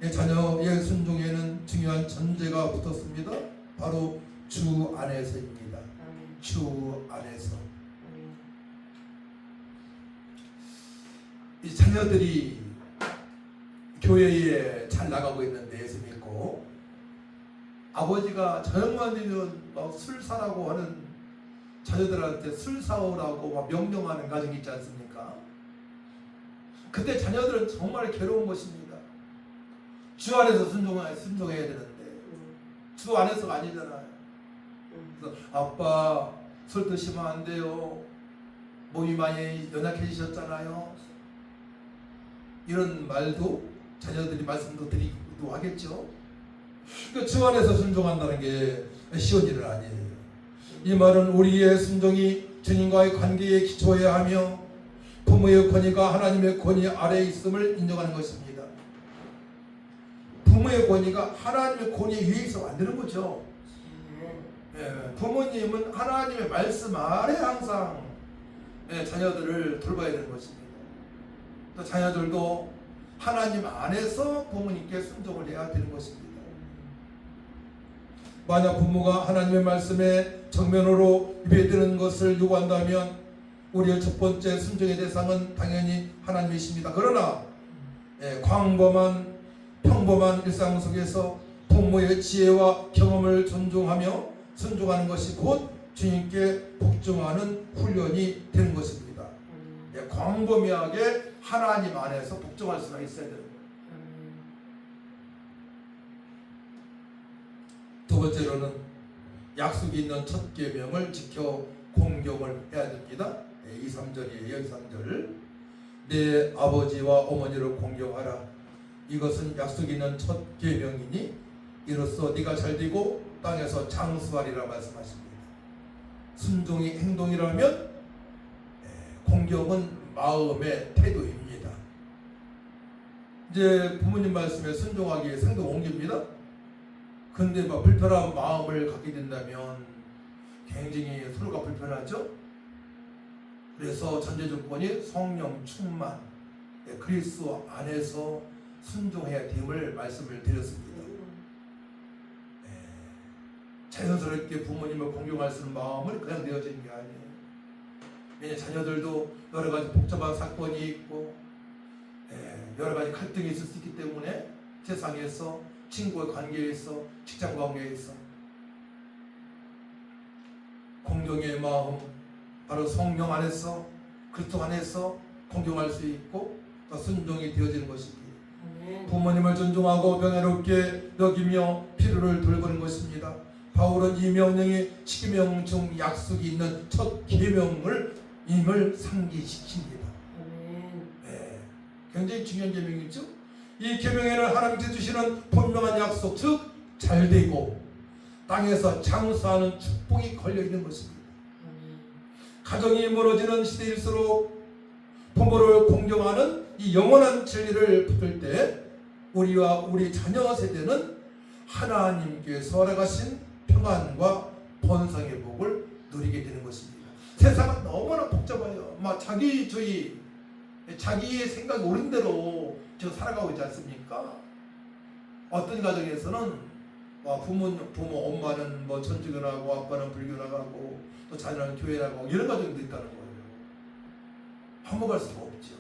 자녀의 순종에는 중요한 전제가 붙었습니다. 바로 주 안에서입니다. 주 안에서. 이 자녀들이 교회에 잘 나가고 있는데 예수 믿고 아버지가 저녁만 되면 막 술 사라고 하는 자녀들한테 술 사오라고 막 명령하는 가정이 있지 않습니까? 그때 자녀들은 정말 괴로운 것입니다. 주 안에서 순종해야 되는데 주 안에서가 아니잖아요. 그래서 아빠 술 드시면 안 돼요. 몸이 많이 연약해지셨잖아요. 이런 말도 자녀들이 말씀도 드리기도 하겠죠. 그러니까 주 안에서 순종한다는 게 쉬운 일은 아니에요. 이 말은 우리의 순종이 주님과의 관계에 기초해야 하며 부모의 권위가 하나님의 권위 아래에 있음을 인정하는 것입니다. 부모의 권위가 하나님의 권위에 의해서 안 되는 거죠. 부모님은 하나님의 말씀 아래 항상 자녀들을 돌봐야 되는 것입니다. 또 자녀들도 하나님 안에서 부모님께 순종을 해야 되는 것입니다. 만약 부모가 하나님의 말씀에 정면으로 예배드리는 것을 요구한다면 우리의 첫 번째 순종의 대상은 당연히 하나님이십니다. 그러나 광범한 평범한 일상 속에서 부모의 지혜와 경험을 존중하며 순종하는 것이 곧 주님께 복종하는 훈련이 되는 것입니다. 광범위하게 하나님 안에서 복종할 수가 있어야 되는 거예요. 두 번째로는 약속이 있는 첫 계명을 지켜 공경을 해야 됩니다. 2, 3절이에요. 2, 3절. 내 아버지와 어머니를 공경하라. 이것은 약속이 있는 첫 계명이니 이로써 네가 잘되고 땅에서 장수하리라 말씀하십니다. 순종이 행동이라면 공경은 마음의 태도입니다. 이제 부모님 말씀에 순종하기 위해 행동 옮깁니다. 근데 막 불편한 마음을 갖게 된다면 굉장히 서로가 불편하죠. 그래서 전제 조건이 성령 충만, 그리스도 안에서 순종해야 됨을 말씀을 드렸습니다. 자연스럽게 부모님을 공경할 수 있는 마음은 그냥 되어지는 게 아니에요. 왜냐하면 자녀들도 여러 가지 복잡한 사건이 있고 여러 가지 갈등이 있을 수 있기 때문에 세상에서 친구의 관계에서 직장 관계에서 공경의 마음 바로 성령 안에서 그리스도 안에서 공경할 수 있고 또 순종이 되어지는 것입니다. 부모님을 존중하고 명예롭게 여기며 필요를 돌보는 것입니다. 바울은 이 명령이 십계명 중 약속이 있는 첫 계명을 임을 상기시킵니다. 굉장히 중요한 계명이죠. 이 계명에는 하나님께서 주시는 분명한 약속, 즉 잘되고 땅에서 장수하는 축복이 걸려있는 것입니다. 가정이 멀어지는 시대일수록 부모를 공경하는 이 영원한 진리를 붙들 때 우리와 우리 자녀 세대는 하나님께서 허락하신 평안과 번성의 복을 누리게 되는 것입니다. 세상은 너무나 복잡해요. 막 자기의 생각이 옳은 대로 지금 살아가고 있지 않습니까? 어떤 가정에서는 부모 엄마는 뭐 천주교라고 아빠는 불교라고 또 자녀는 교회라고 이런 가정도 있다는 거예요. 한몫할 수가 없죠.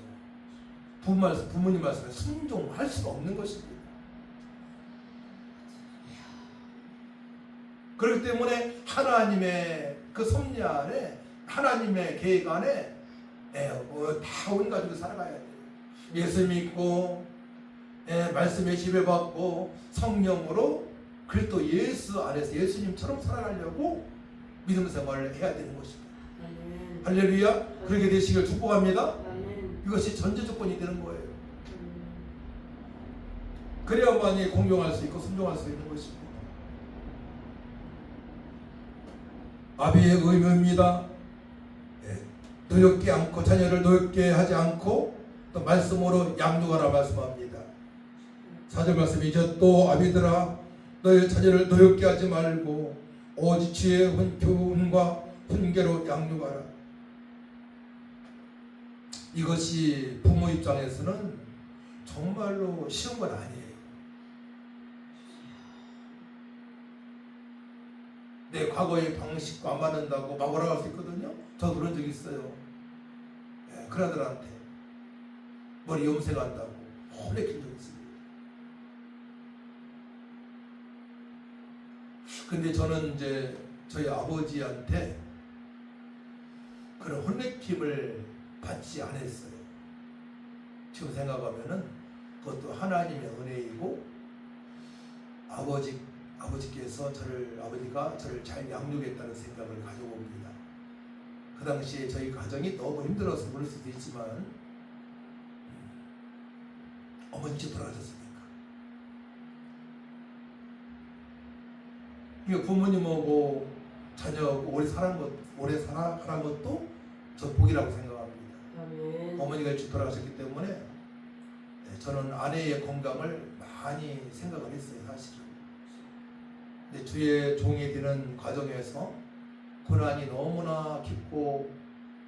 부모님 말씀에 순종할 수가 없는 것입니다. 그렇기 때문에 하나님의 그 섭리 안에 하나님의 계획 안에 다 온 가족이 살아가야 돼요. 예수 믿고 말씀에 지배받고 성령으로 그리스도 예수 안에서 예수님처럼 살아가려고 믿음 생활을 해야 되는 것입니다. 할렐루야. 그렇게 되시길 축복합니다. 이것이 전제 조건이 되는 거예요. 그래야만이 공경할 수 있고 순종할 수 있는 것입니다. 아비의 의무입니다. 노엽게 않고 자녀를 노엽게 하지 않고 또 말씀으로 양육하라 말씀합니다. 4절 말씀이죠. 또 아비들아 너희 자녀를 노엽게 하지 말고 오직 주의 교훈과 훈계로 양육하라. 이것이 부모 입장에서는 정말로 쉬운 건 아니에요. 내 과거의 방식과 안 맞는다고 막 올라갈 수 있거든요. 저도 그런 적이 있어요. 큰 아들한테 머리 염색한다고 혼내킨 적이 있습니다. 근데 저는 이제 저희 아버지한테 그런 혼내킴을 받지 않았어요. 지금 생각하면은 그것도 하나님의 은혜이고 아버지가 저를 잘 양육했다는 생각을 가지고 옵니다. 그 당시에 저희 가정이 너무 힘들어서 그럴 수도 있지만 어머니께 돌아가셨으니까. 그러니까 부모님하고 자녀하고 오래 살아가는 것도 저 복이라고 생각합니다. 어머니가 일찍 돌아가셨기 때문에 저는 아내의 건강을 많이 생각을 했어요, 사실은. 근데 주의 종이 되는 과정에서 고난이 너무나 깊고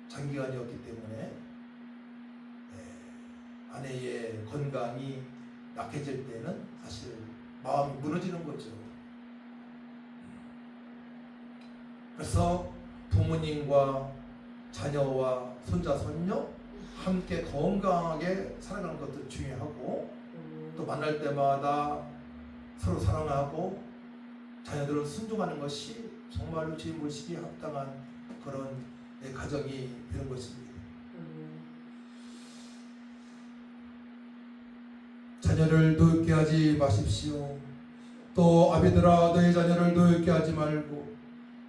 장기간이었기 때문에 아내의 건강이 약해질 때는 사실 마음이 무너지는 거죠. 그래서 부모님과 자녀와 손자, 손녀 함께 건강하게 살아가는 것도 중요하고, 또 만날 때마다 서로 사랑하고 자녀들을 순종하는 것이 정말로 주님 모시기에 합당한 그런 가정이 되는 것입니다. 자녀를 노엽게 하지 마십시오. 또 아비들아, 너희 자녀를 노엽게 하지 말고,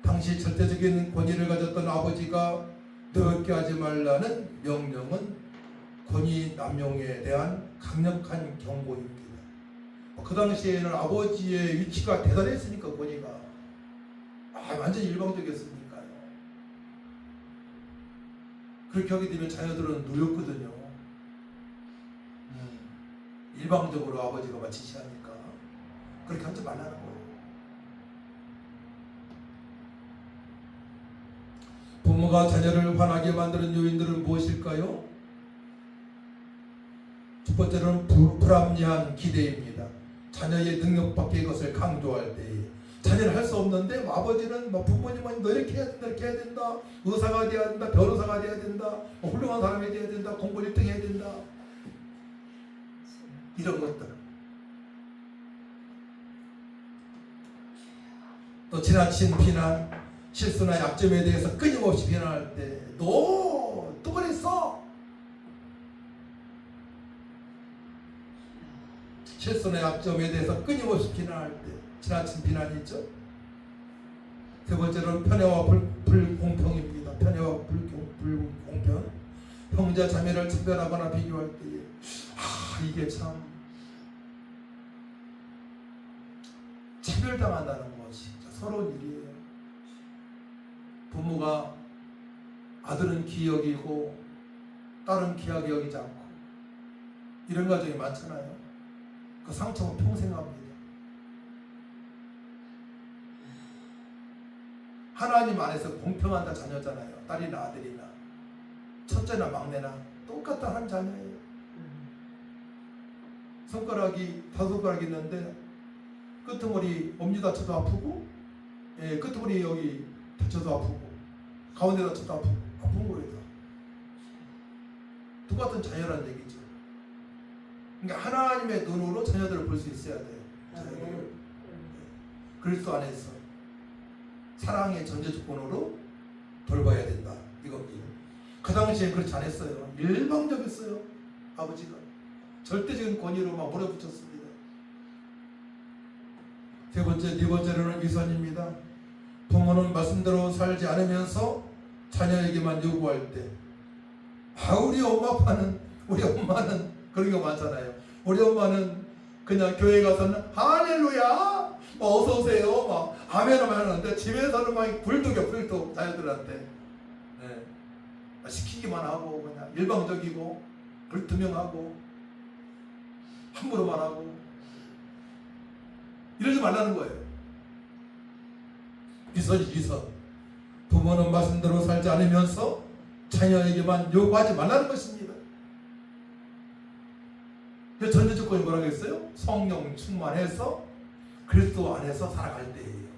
당시 절대적인 권위를 가졌던 아버지가 노엽게 하지 말라는 명령은 권위 남용에 대한 강력한 경고입니다. 그 당시에는 아버지의 위치가 대단했으니까, 권위가 완전히 일방적이었으니까요. 그렇게 하게 되면 자녀들은 노였거든요. 일방적으로 아버지가 막 지시하니까 그렇게 하지 말라는 거예요. 부모가 자녀를 화나게 만드는 요인들은 무엇일까요? 첫 번째로는 불합리한 기대입니다. 자녀의 능력 밖의 것을 강조할 때, 자녀는 할 수 없는데 아버지는 부모님은 너 이렇게 해야 된다, 이렇게 해야 된다, 의사가 돼야 된다, 변호사가 돼야 된다, 훌륭한 사람이 돼야 된다, 공부 1등 해야 된다, 이런 것들. 또 지나친 비난, 실수나 약점에 대해서 끊임없이 비난할 때, 너 또 그랬어? 실수나 약점에 대해서 끊임없이 비난할 때 지나친 비난이 있죠. 세 번째로는 편애와 불공평입니다. 편애와 불공평. 형제 자매를 차별하거나 비교할 때에 이게 참 차별당한다는 것이 서러운 일이에요. 부모가 아들은 귀히 여기고 딸은 귀하게 여기지 않고 이런 가정이 많잖아요. 그 상처는 평생 갑니다. 하나님 안에서 공평한 자녀잖아요. 딸이나 아들이나 첫째나 막내나 똑같은 한 자녀예요. 손가락이 5손가락이 있는데 끄트머리 엄지 다쳐도 아프고, 끄트머리 여기 다쳐도 아프고, 가운데 다쳐도 아픈 거예요. 똑같은 자녀라는 얘기죠. 그러니까 하나님의 눈으로 자녀들을 볼 수 있어야 돼요. 자녀들을. 그리스도 안에서 사랑의 전제 조건으로 돌봐야 된다, 이겁니다. 그 당시에 그렇지 않았어요. 일방적이었어요. 아버지가 절대적인 권위로 막 몰아붙였습니다. 네 번째로는 위선입니다. 부모는 말씀대로 살지 않으면서 자녀에게만 요구할 때, 우리 엄마는 그런 게 많잖아요. 우리 엄마는 그냥 교회 가서는 할렐루야, 어서 오세요, 막 아멘 하는데 집에서는 막 불독 자녀들한테 시키기만 하고 그냥 일방적이고 불투명하고 함부로만 하고 이러지 말라는 거예요. 위선. 부모는 말씀대로 살지 않으면서 자녀에게만 요구하지 말라는 것입니다. 그 전제 조건이 뭐라고 했어요? 성령 충만해서 그리스도 안에서 살아갈 때예요.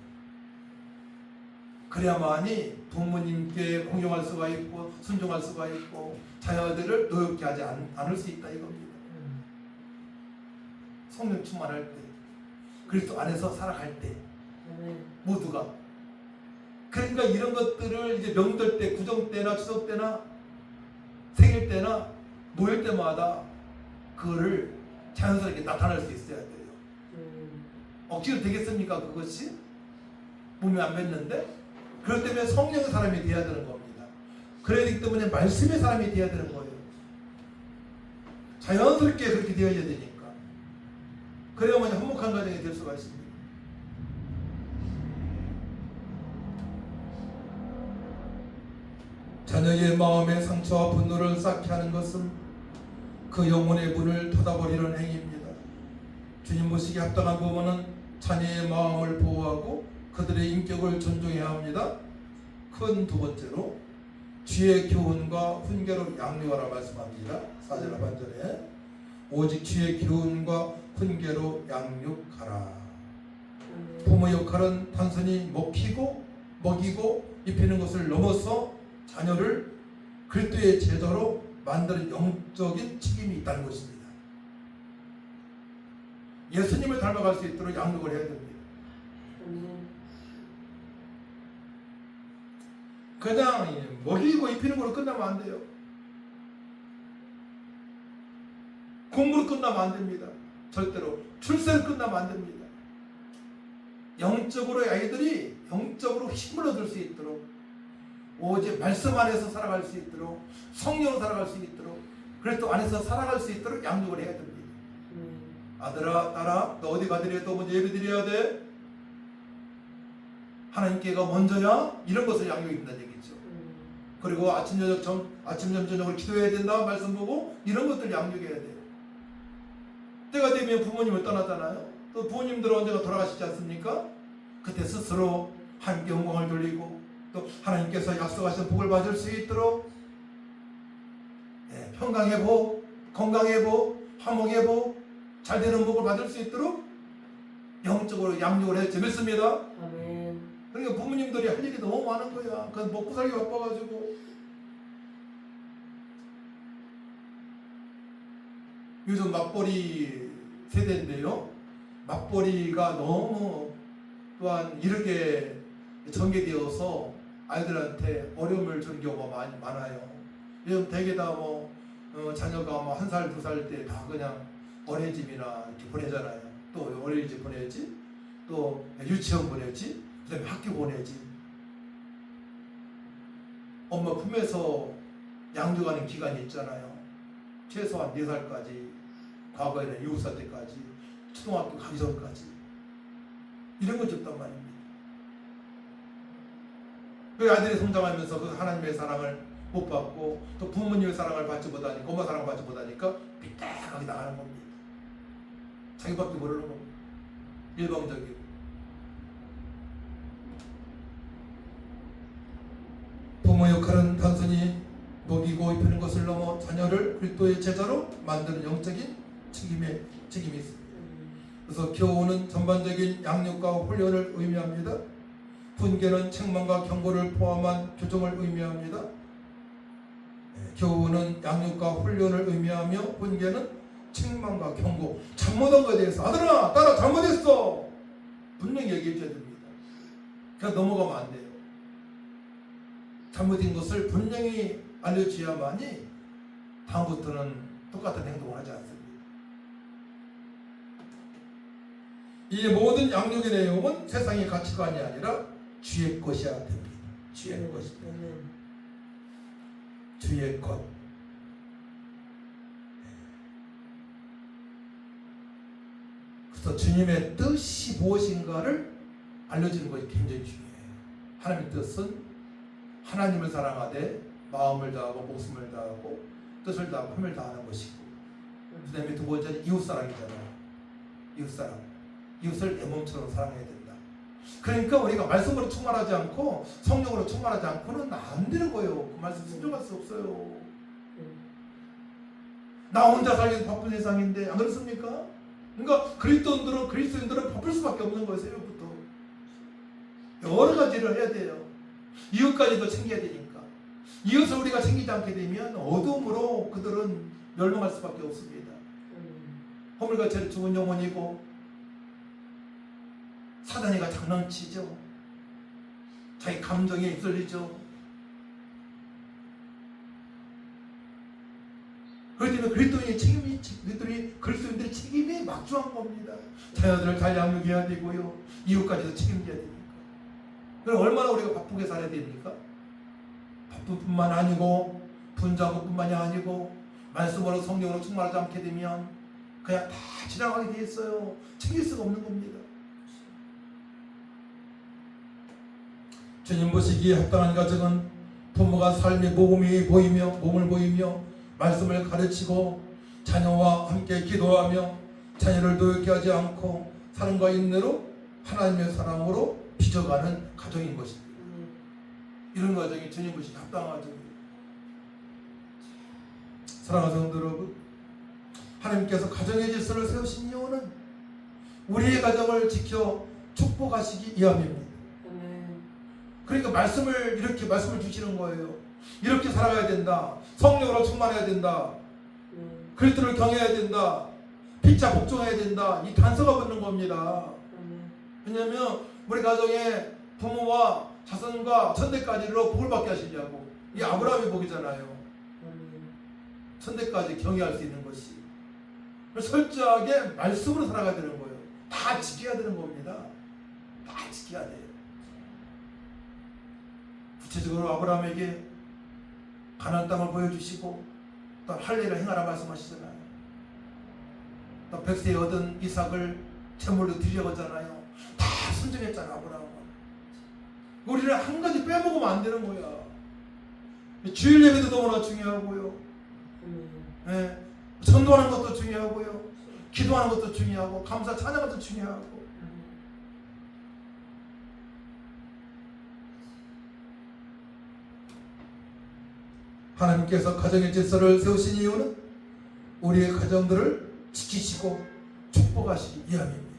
그래야만이 부모님께 공경할 수가 있고 순종할 수가 있고 자녀들을 노엽게 하지 않을 수 있다, 이겁니다. 성령 충만할 때, 그리스도 안에서 살아갈 때, 모두가. 그러니까 이런 것들을 이제 명절 때, 구정 때나 추석 때나 생일 때나 모일 때마다 그거를 자연스럽게 나타날 수 있어야 돼요. 억지로 되겠습니까, 그것이? 몸이 안 맺는데? 그럴 때문에 성령의 사람이 되어야 되는 겁니다. 그러기 때문에 말씀의 사람이 되어야 되는 거예요. 자연스럽게 그렇게 되어야 되니까. 그래야만 행복한 가정이 될 수가 있습니다. 자녀의 마음의 상처와 분노를 쌓게 하는 것은 그 영혼의 문을 닫아버리는 행위입니다. 주님 모시기에 합당한 부모는 자녀의 마음을 보호하고 그들의 인격을 존중해야 합니다. 큰 두 번째로 주의 교훈과 훈계로 양육하라 말씀합니다. 4절 하반절에 오직 주의 교훈과 훈계로 양육하라. 부모 역할은 단순히 먹이고 입히는 것을 넘어서 자녀를 그리스도의 제자로 만드는 영적인 책임이 있다는 것입니다. 예수님을 닮아갈 수 있도록 양육을 해야 됩니다. 그냥 먹이고 입히는 걸로 끝나면 안 돼요. 공부로 끝나면 안 됩니다. 절대로 출세로 끝나면 안 됩니다. 영적으로 아이들이 영적으로 힘을 얻을 수 있도록 오직 말씀 안에서 살아갈 수 있도록 성령으로 살아갈 수 있도록 그리스도 안에서 살아갈 수 있도록 양육을 해야 됩니다. 아들아 딸아 너 어디 가더라도 먼저 예배 드려야 돼. 하나님께가 먼저야. 이런 것을 양육이 된다는 얘기죠. 그리고 아침 저녁을 기도해야 된다 말씀 보고 이런 것들 양육해야 돼요. 때가 되면 부모님을 떠나잖아요. 또 부모님들은 언제가 돌아가시지 않습니까? 그때 스스로 하나님께 영광을 돌리고 또 하나님께서 약속하신 복을 받을 수 있도록 평강의 복, 건강의 복, 화목의 복, 잘되는 복을 받을 수 있도록 영적으로 양육을 해야 재밌습니다. 아멘. 그러니까 부모님들이 할 일이 너무 많은 거야. 그건 먹고 살기 바빠가지고. 요즘 맞벌이 세대인데요. 맞벌이가 너무 또한 이렇게 전개되어서 아이들한테 어려움을 주는 경우가 많아요. 요즘 대개 다 자녀가 1살, 2살 때 다 그냥 어린이집이나 이렇게 보내잖아요. 또 어린이집 보내지, 또 유치원 보내지, 그 다음에 학교 보내지. 엄마 품에서 양육하는 기간이 있잖아요. 최소한 4살까지, 과거에는 7살 때까지, 초등학교 가기 전까지. 이런 건 없단 말입니다. 그 아이들이 성장하면서 그 하나님의 사랑을 못 받고 또 부모님의 사랑을 받지 못하니까 엄마 사랑을 받지 못하니까 삐딱하게 나가는 겁니다. 자기밖에 모르는 겁니다. 일방적이고. 부모 역할은 단순히 먹이고 입히는 것을 넘어 자녀를 그리스도의 제자로 만드는 영적인 책임이 있습니다. 그래서 교훈은 전반적인 양육과 훈련을 의미합니다. 훈계는 책망과 경고를 포함한 교정을 의미합니다. 교훈은 양육과 훈련을 의미하며 훈계는 책망과 경고, 잘못한 것에 대해서 아들아 딸아 잘못했어 분명히 얘기해 줘야 됩니다. 그냥 넘어가면 안 돼요. 잘못된 것을 분명히 알려줘야만이 다음부터는 똑같은 행동을 하지 않습니다. 이 모든 양육의 내용은 세상의 가치관이 아니라 주의 것이어야 됩니다. 주의 것입니다. 주의 것. 그래서 주님의 뜻이 무엇인가를 알려주는 것이 굉장히 중요해요. 하나님의 뜻은 하나님을 사랑하되 마음을 다하고 목숨을 다하고 뜻을 다하고 힘을 다하는 것이고, 그 다음에 두 번째는 이웃사랑이잖아요. 이웃사랑. 이웃을 내 몸처럼 사랑해야 된다. 그러니까 우리가 말씀으로 충만하지 않고 성령으로 충만하지 않고는 안 되는 거예요. 그 말씀 순종할 수 없어요. 나 혼자 살기도 바쁜 세상인데 안 그렇습니까? 그러니까 그리스도인들은 바쁠 수밖에 없는 거예요. 새벽부터 여러 가지를 해야 돼요. 이웃까지도 챙겨야 되니까. 이웃을 우리가 챙기지 않게 되면 어둠으로 그들은 멸망할 수밖에 없습니다. 허물과 죄를 죽은 영혼이고 사단이가 장난치죠. 자기 감정에 휩쓸리죠. 그렇기 때문에 그리스도인들의 책임이 막중한 겁니다. 자녀들을 잘 양육해야 되고요. 이웃까지도 책임져야 됩니까? 그럼 얼마나 우리가 바쁘게 살아야 됩니까? 바쁜 뿐만 아니고 분주한 뿐만이 아니고 말씀으로 성령으로 충만하지 않게 되면 그냥 다 지나가게 돼 있어요. 챙길 수가 없는 겁니다. 주님 보시기에 합당한 가정은 부모가 삶의 몸을 보이며 말씀을 가르치고 자녀와 함께 기도하며 자녀를 노엽게 하지 않고 사랑과 인내로 하나님의 사랑으로 빚어가는 가정인 것입니다. 이런 가정이 주님 보시기 합당한 가정입니다. 사랑하는 성도 여러분, 하나님께서 가정의 질서를 세우신 이유는 우리의 가정을 지켜 축복하시기 위함입니다. 그러니까 이렇게 말씀을 주시는 거예요. 이렇게 살아가야 된다. 성령으로 충만해야 된다. 그리스도를 경외해야 된다. 피차 복종해야 된다. 이 단서가 붙는 겁니다. 왜냐하면 우리 가정에 부모와 자손과 천대까지로 복을 받게 하시려고. 이 아브라함의 복이잖아요. 천대까지 경외할 수 있는 것이. 철저하게 말씀으로 살아가야 되는 거예요. 다 지켜야 되는 겁니다. 다 지켜야 돼요. 구체적으로 아브라함에게 가나안 땅을 보여주시고 또 할례를 행하라 말씀하시잖아요. 또 백세에 얻은 이삭을 제물로 드리려고 다 순종했잖아 아브라함은. 우리는 한 가지 빼먹으면 안 되는 거야. 주일 예배도 너무나 중요하고요. 네. 전도하는 것도 중요하고요. 기도하는 것도 중요하고 감사 찬양하는 것도 중요하고. 하나님께서 가정의 질서를 세우신 이유는 우리의 가정들을 지키시고 축복하시기 위함입니다.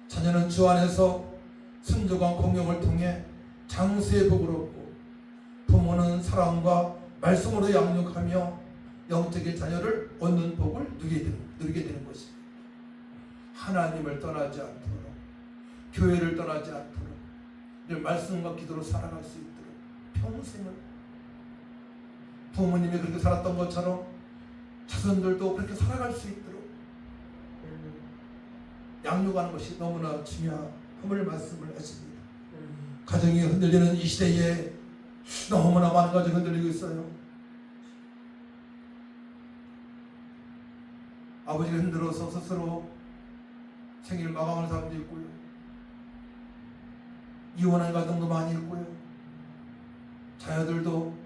자녀는 주 안에서 순종과 공경을 통해 장수의 복을 얻고 부모는 사랑과 말씀으로 양육하며 영적인 자녀를 얻는 복을 누리게 되는 것입니다. 하나님을 떠나지 않도록, 교회를 떠나지 않도록, 늘 말씀과 기도로 살아갈 수 있도록 평생을 부모님이 그렇게 살았던 것처럼 자손들도 그렇게 살아갈 수 있도록 양육하는 것이 너무나 중요함을 말씀을 하십니다. 가정이 흔들리는 이 시대에 너무나 많은 가정이 흔들리고 있어요. 아버지가 힘들어서 스스로 생일 마감하는 사람도 있고요. 이혼한 가정도 많이 있고요. 자녀들도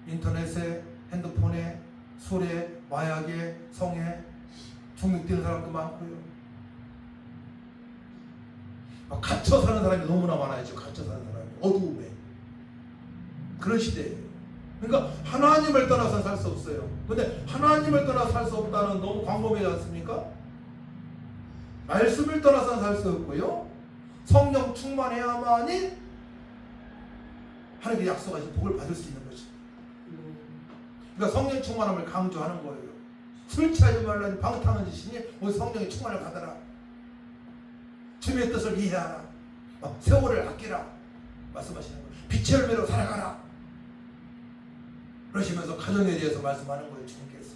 인터넷에, 핸드폰에, 술에, 마약에, 성에 중독되는 사람도 많고요. 갇혀 사는 사람이 너무나 많아요. 지금 갇혀 사는 사람이 어두움에. 그런 시대예요. 그러니까 하나님을 떠나서 살 수 없어요. 근데 하나님을 떠나서 살 수 없다는 너무 광범위하지 않습니까? 말씀을 떠나서 살 수 없고요. 성령 충만해야만이 하나님의 약속하신 복을 받을 수 있는 것입니다. 그러니까 성령 충만함을 강조하는 거예요. 술 취하지 말라니 방탕한 짓이니 오늘 성령의 충만을 받아라. 주님의 뜻을 이해하라. 세월을 아끼라. 말씀하시는 거예요. 빛의 열매로 살아가라. 그러시면서 가정에 대해서 말씀하는 거예요. 주님께서.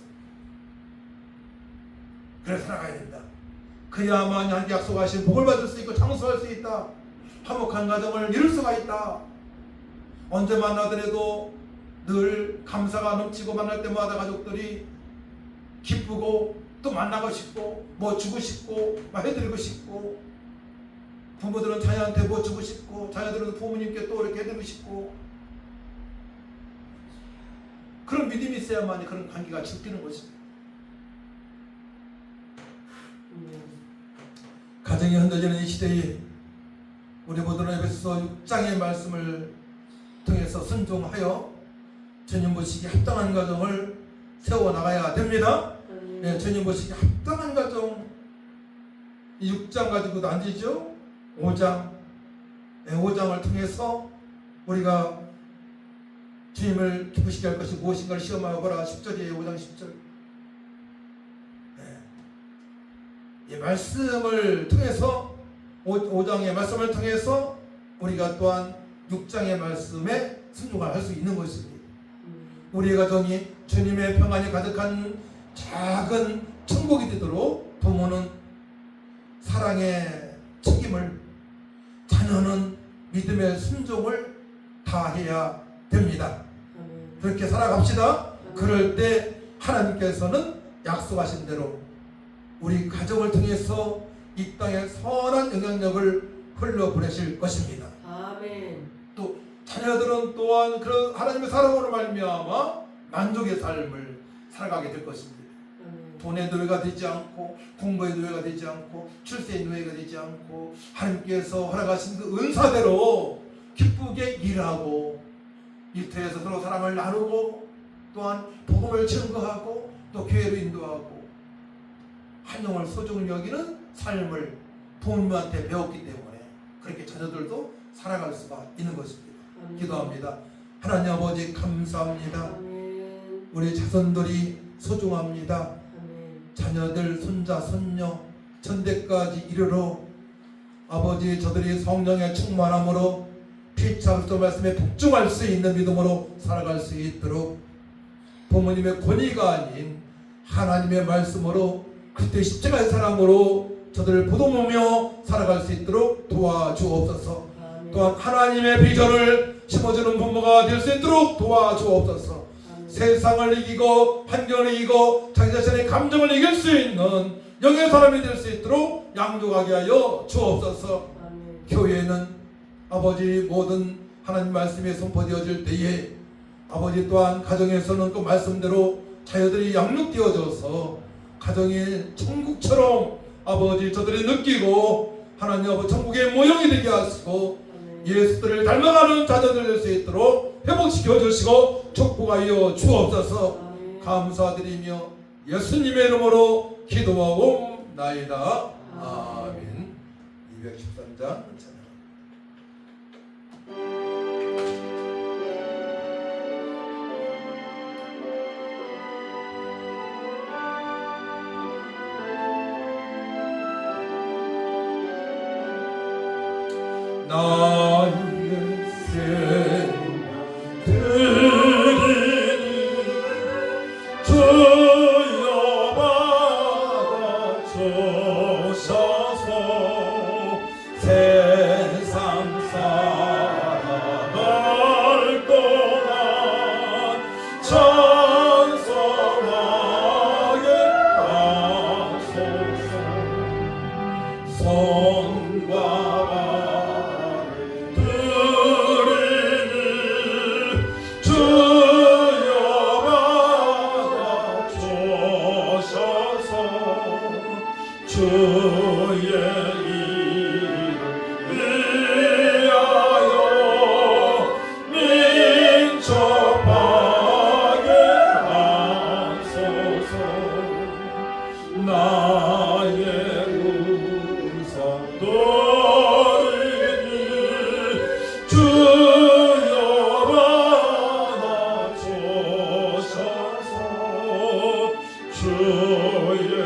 그래 살아가야 된다. 그야만이 하나님께 약속하신 복을 받을 수 있고 장수할 수 있다. 화목한 가정을 이룰 수가 있다. 언제 만나더라도 늘 감사가 넘치고 만날 때마다 가족들이 기쁘고 또 만나고 싶고 뭐 주고 싶고 뭐 해드리고 싶고 부모들은 자녀한테 뭐 주고 싶고 자녀들은 부모님께 또 이렇게 해드리고 싶고 그런 믿음이 있어야만이 그런 관계가 지키는 것입니다. 가정이 흔들리는 이 시대에 우리 모두는 에베소서 6장의 말씀을 통해서 순종하여 주님 보시기에 합당한 가정을 세워나가야 됩니다. 네, 주님 보시기에 합당한 가정 이 6장 가지고도 안 되죠. 5장 네, 5장을 통해서 우리가 주님을 기쁘시게 할 것이 무엇인가를 시험하여 보라. 10절이에요. 5장 10절. 네. 이 말씀을 통해서 5장의 말씀을 통해서 우리가 또한 6장의 말씀에 순종을 할 수 있는 것입니다. 우리의 가정이 주님의 평안이 가득한 작은 천국이 되도록 부모는 사랑의 책임을, 자녀는 믿음의 순종을 다해야 됩니다. 그렇게 살아갑시다. 그럴 때 하나님께서는 약속하신 대로 우리 가정을 통해서 이 땅에 선한 영향력을 흘러보내실 것입니다. 아멘. 또 자녀들은 또한 그런 하나님의 사랑으로 말미암아 만족의 삶을 살아가게 될 것입니다. 아멘. 돈의 노예가 되지 않고 공부의 노예가 되지 않고 출세의 노예가 되지 않고 하나님께서 허락하신 그 은사대로 기쁘게 일하고 일터에서 서로 사랑을 나누고 또한 복음을 증거하고 또 교회로 인도하고 한 영을 소중히 여기는 삶을 부모님한테 배웠기 때문에 그렇게 자녀들도 살아갈 수가 있는 것입니다. 아멘. 기도합니다. 하나님 아버지 감사합니다. 아멘. 우리 자손들이 소중합니다. 아멘. 자녀들, 손자, 손녀, 천대까지 이르러 아버지 저들이 성령의 충만함으로 피차그리스도 말씀에 복종할 수 있는 믿음으로 살아갈 수 있도록 부모님의 권위가 아닌 하나님의 말씀으로 그때 십자가의 사랑으로 저들을 보듬으며 살아갈 수 있도록 도와주옵소서. 아멘. 또한 하나님의 비전을 심어주는 부모가 될 수 있도록 도와주옵소서. 아멘. 세상을 이기고 환경을 이기고 자기 자신의 감정을 이길 수 있는 영의 사람이 될 수 있도록 양육하게 하여 주옵소서. 아멘. 교회는 아버지 모든 하나님 말씀이 선포되어질 때에 아버지 또한 가정에서는 그 말씀대로 자녀들이 양육되어져서 가정이 천국처럼 아버지 저들이 느끼고 하나님 아버지 천국의 모형이 되게 하시고 아멘. 예수들을 닮아가는 자녀들 될 수 있도록 회복시켜 주시고 축복하여 주옵소서. 아멘. 감사드리며 예수님의 이름으로 기도하옵나이다. 아멘. 213장 나의 생명 드리니 주여 받아주소서. 세상 살아갈 동안 찬송하게 하소서. 손과 주의 이름 위하여 민첩하게 하소서. 나의 우상 돌이니 주여 받아주소서. 주의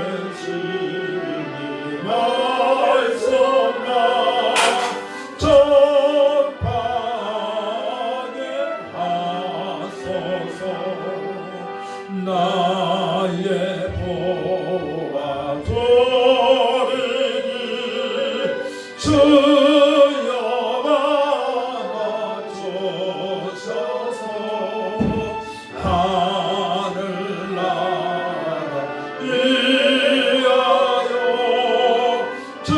말씀만 전파하게 하소서. 나의 보아 도리니 주여 받아주소서. 하늘나라 위하여 주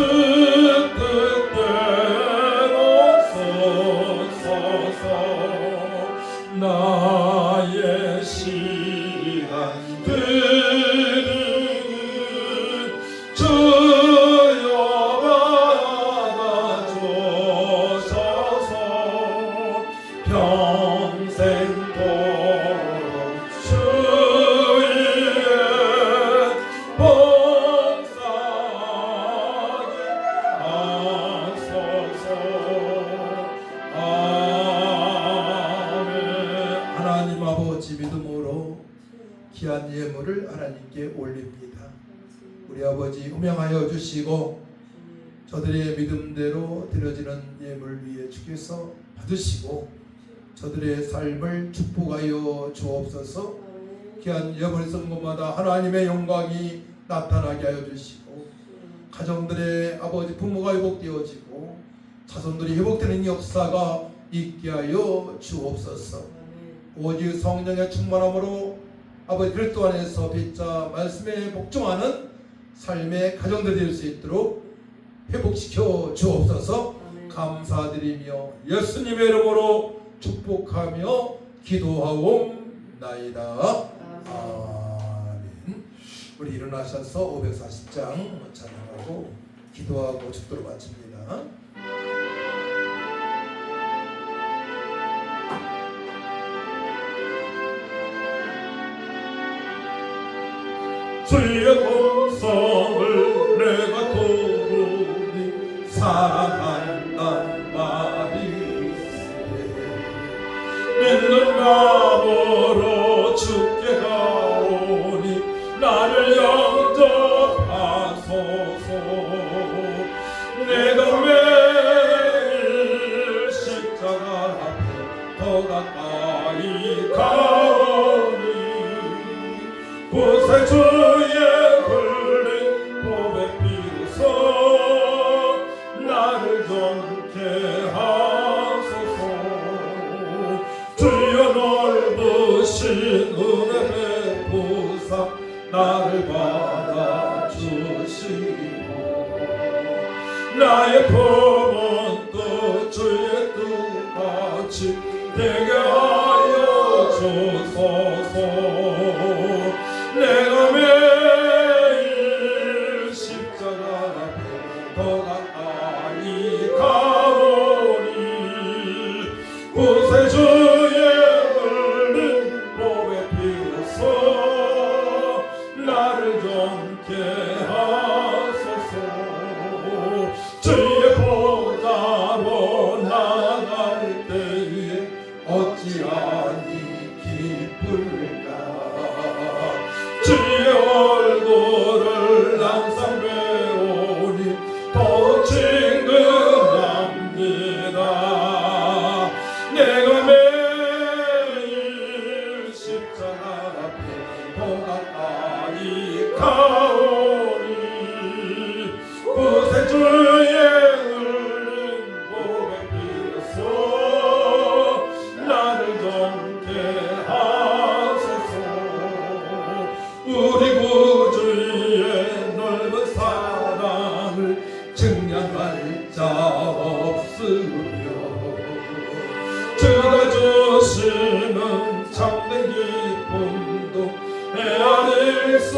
뜻대로 서소서. 나의 시간 드리니 주여 받아주소서. 평생도록 주의 봉사하게 하소서. 아멘. 하나님 아버지 믿음으로 귀한 예물을 하나님께 올립니다. 우리 아버지 음양하여 주시고 저들의 믿음대로 드려지는 예물 위에 주께서 받으시고 저들의 삶을 축복하여 주옵소서. 귀한 예물을 쓴 곳마다 하나님의 영광이 나타나게 하여 주시고 가정들의 아버지 부모가 회복되어지고 자손들이 회복되는 역사가 있게 하여 주옵소서. 오직 성령의 충만함으로 아버지 그리스도 안에서 빗자 말씀에 복종하는 삶의 가정들이 될 수 있도록 회복시켜 주옵소서. 감사드리며 예수님의 이름으로 축복하며 기도하옵나이다. 아멘. 우리 일어나셔서 540장 찬양하고 기도하고 축도를 마칩니다. 주의 공성을 내가 도우니 사랑한단 말이세. 믿는 마음으로 주께 가오니 나를 영접하소서. 내가 매일 십자가 앞에 더 가까이 가오니 구세주의 흘린 보배 피로써 나를 정케 하소서. 주여 넓으신 은혜 베푸사 나를 받아주시고 나의 품은 또 주의 뜻같이 되게 하여 주소서. 내가 매일 십자가 앞에 더 가까이 가오니 구세주의 흘린 보배 피로써 나를 정케 하소서. 주의 보좌로 나갈 때에 어찌하니 기쁠까. 주의 얼굴을 항상 배우니 더 친근합니다. 내가 매일 십자가 앞에 더 가까이 가오니 구세주의 흘린 보배 피로써 나를 정케 하소서. 우리 구주의 넓은 사랑을 증량할 자 없으며 주가 주시는 참된 기쁨도 헤아릴 수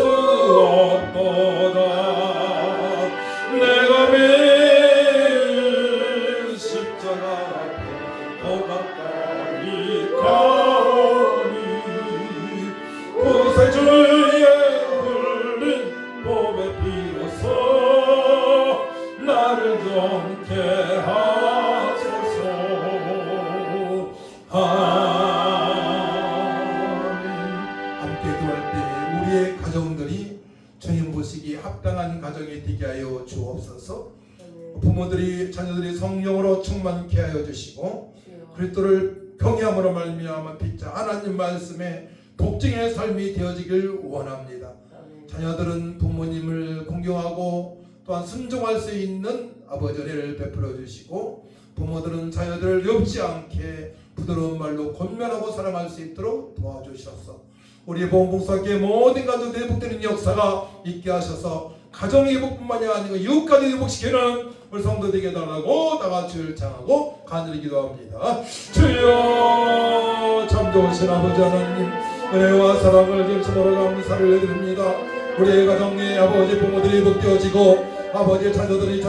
없도다. 내가 매일 십자가 앞에 더 가까이 가오니 구세주의 흘린 보배 피로써 나를 정케 하소서. 아멘. 함께 기도할 때 우리의 가정들이 주님 보시기 합당한 가정이 되게 하여 주옵소서. 부모들이 자녀들이 성령으로 충만케 하여 주시고 그리스도를 경외함으로 말미암아 빚자 하나님 말씀에 복종의 삶이 되어지길 원합니다. 자녀들은 부모님을 공경하고 또한 순종할 수 있는 아버지 은혜를 베풀어 주시고 부모들은 자녀들을 엽지 않게 부드러운 말로 권면하고 사랑할 수 있도록 도와주셔서 우리 보험복사교회 모든 가정들이 회복되는 역사가 있게 하셔서 가정의 회복뿐만이 아니고 이웃까지 회복시키는 우리 성도 되게 해달라고 다같이 청하고 간절히 기도합니다. 주여 참 좋으신 아버지 하나님 은혜와 사랑을 결심으로 감사를 드립니다. 우리의 가정에 아버지 부모들이 회복되어지고 아버지의 자녀들이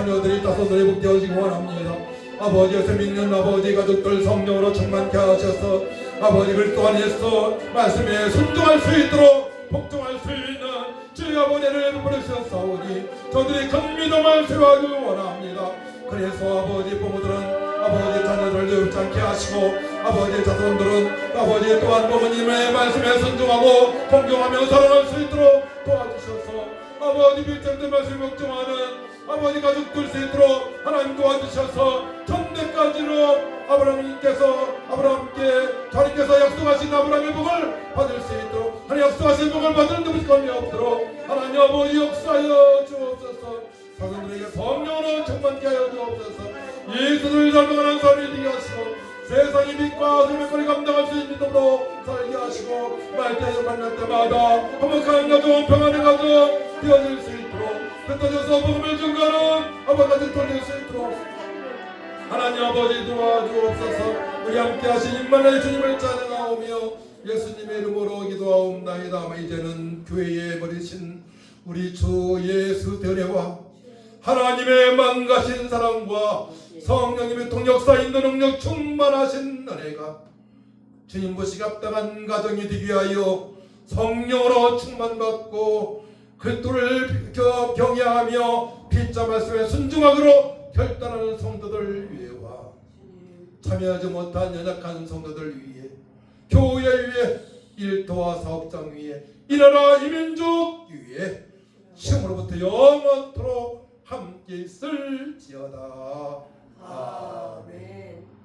따서들이 회복되어지고 원합니다. 아버지에서 믿는 아버지 가족들 성령으로 충만케 하셔서 아버지 그리스도 안에서 말씀에 순종할 수 있도록 복종할 수 있는 주의 아버지를 베풀으셨사오니 저들이 경미동을 세워하기 원합니다. 그래서 아버지 부모들은 아버지 자녀들을 늙지 않게 하시고 아버지 자손들은 아버지 또한 부모님의 말씀에 순종하고 존경하며 사랑할 수 있도록 도와주셔서 아버지 빌장된 말씀에 복종하는 아버지 가족들 수 있도록 하나님 도와주셔서 천대까지로 아브라함께 자리께서 약속하신 아브라함의 복을 받을 수 있도록 하나님 약속하신 복을 받는 누구감이 없도록 하나님 아버지 역사하여 주옵소서. 사람들에게 성령으로 충만케 하여 주옵소서. 예수를 닮아가는 삶이 되게 하시고 세상의 빛과 생명거리 감당할 수 있는 믿음으로 살게 하시고 말때에 만날 때마다 화목한 가정 평안의 가정 되어질 수 있도록 흩어져서 복음을 증거하는 아버지까지 돌릴 수 있도록 하나님 아버지 도와주옵소서. 우리 함께 하신 임마누엘 주님을 찬양하오며 예수님의 이름으로 기도하옵나이다. 이제는 교회에 버리신 우리 주 예수 되뇌와 하나님의 만가신 사랑과 성령님의 통역사 인도 능력 충만하신 은혜가 주님 보시기 합당한 가정이 되기 위하여 성령으로 충만받고 그리스도를 경외하며 피자 말씀에 순종하기로 결단하는 성도들 위해와 참여하지 못한 연약한 성도들 위해 교회 위에 일터와 사업장 위에 이 나라 이 민족 위에 시험으로부터 영원토록 함께 있을지어다. 아멘.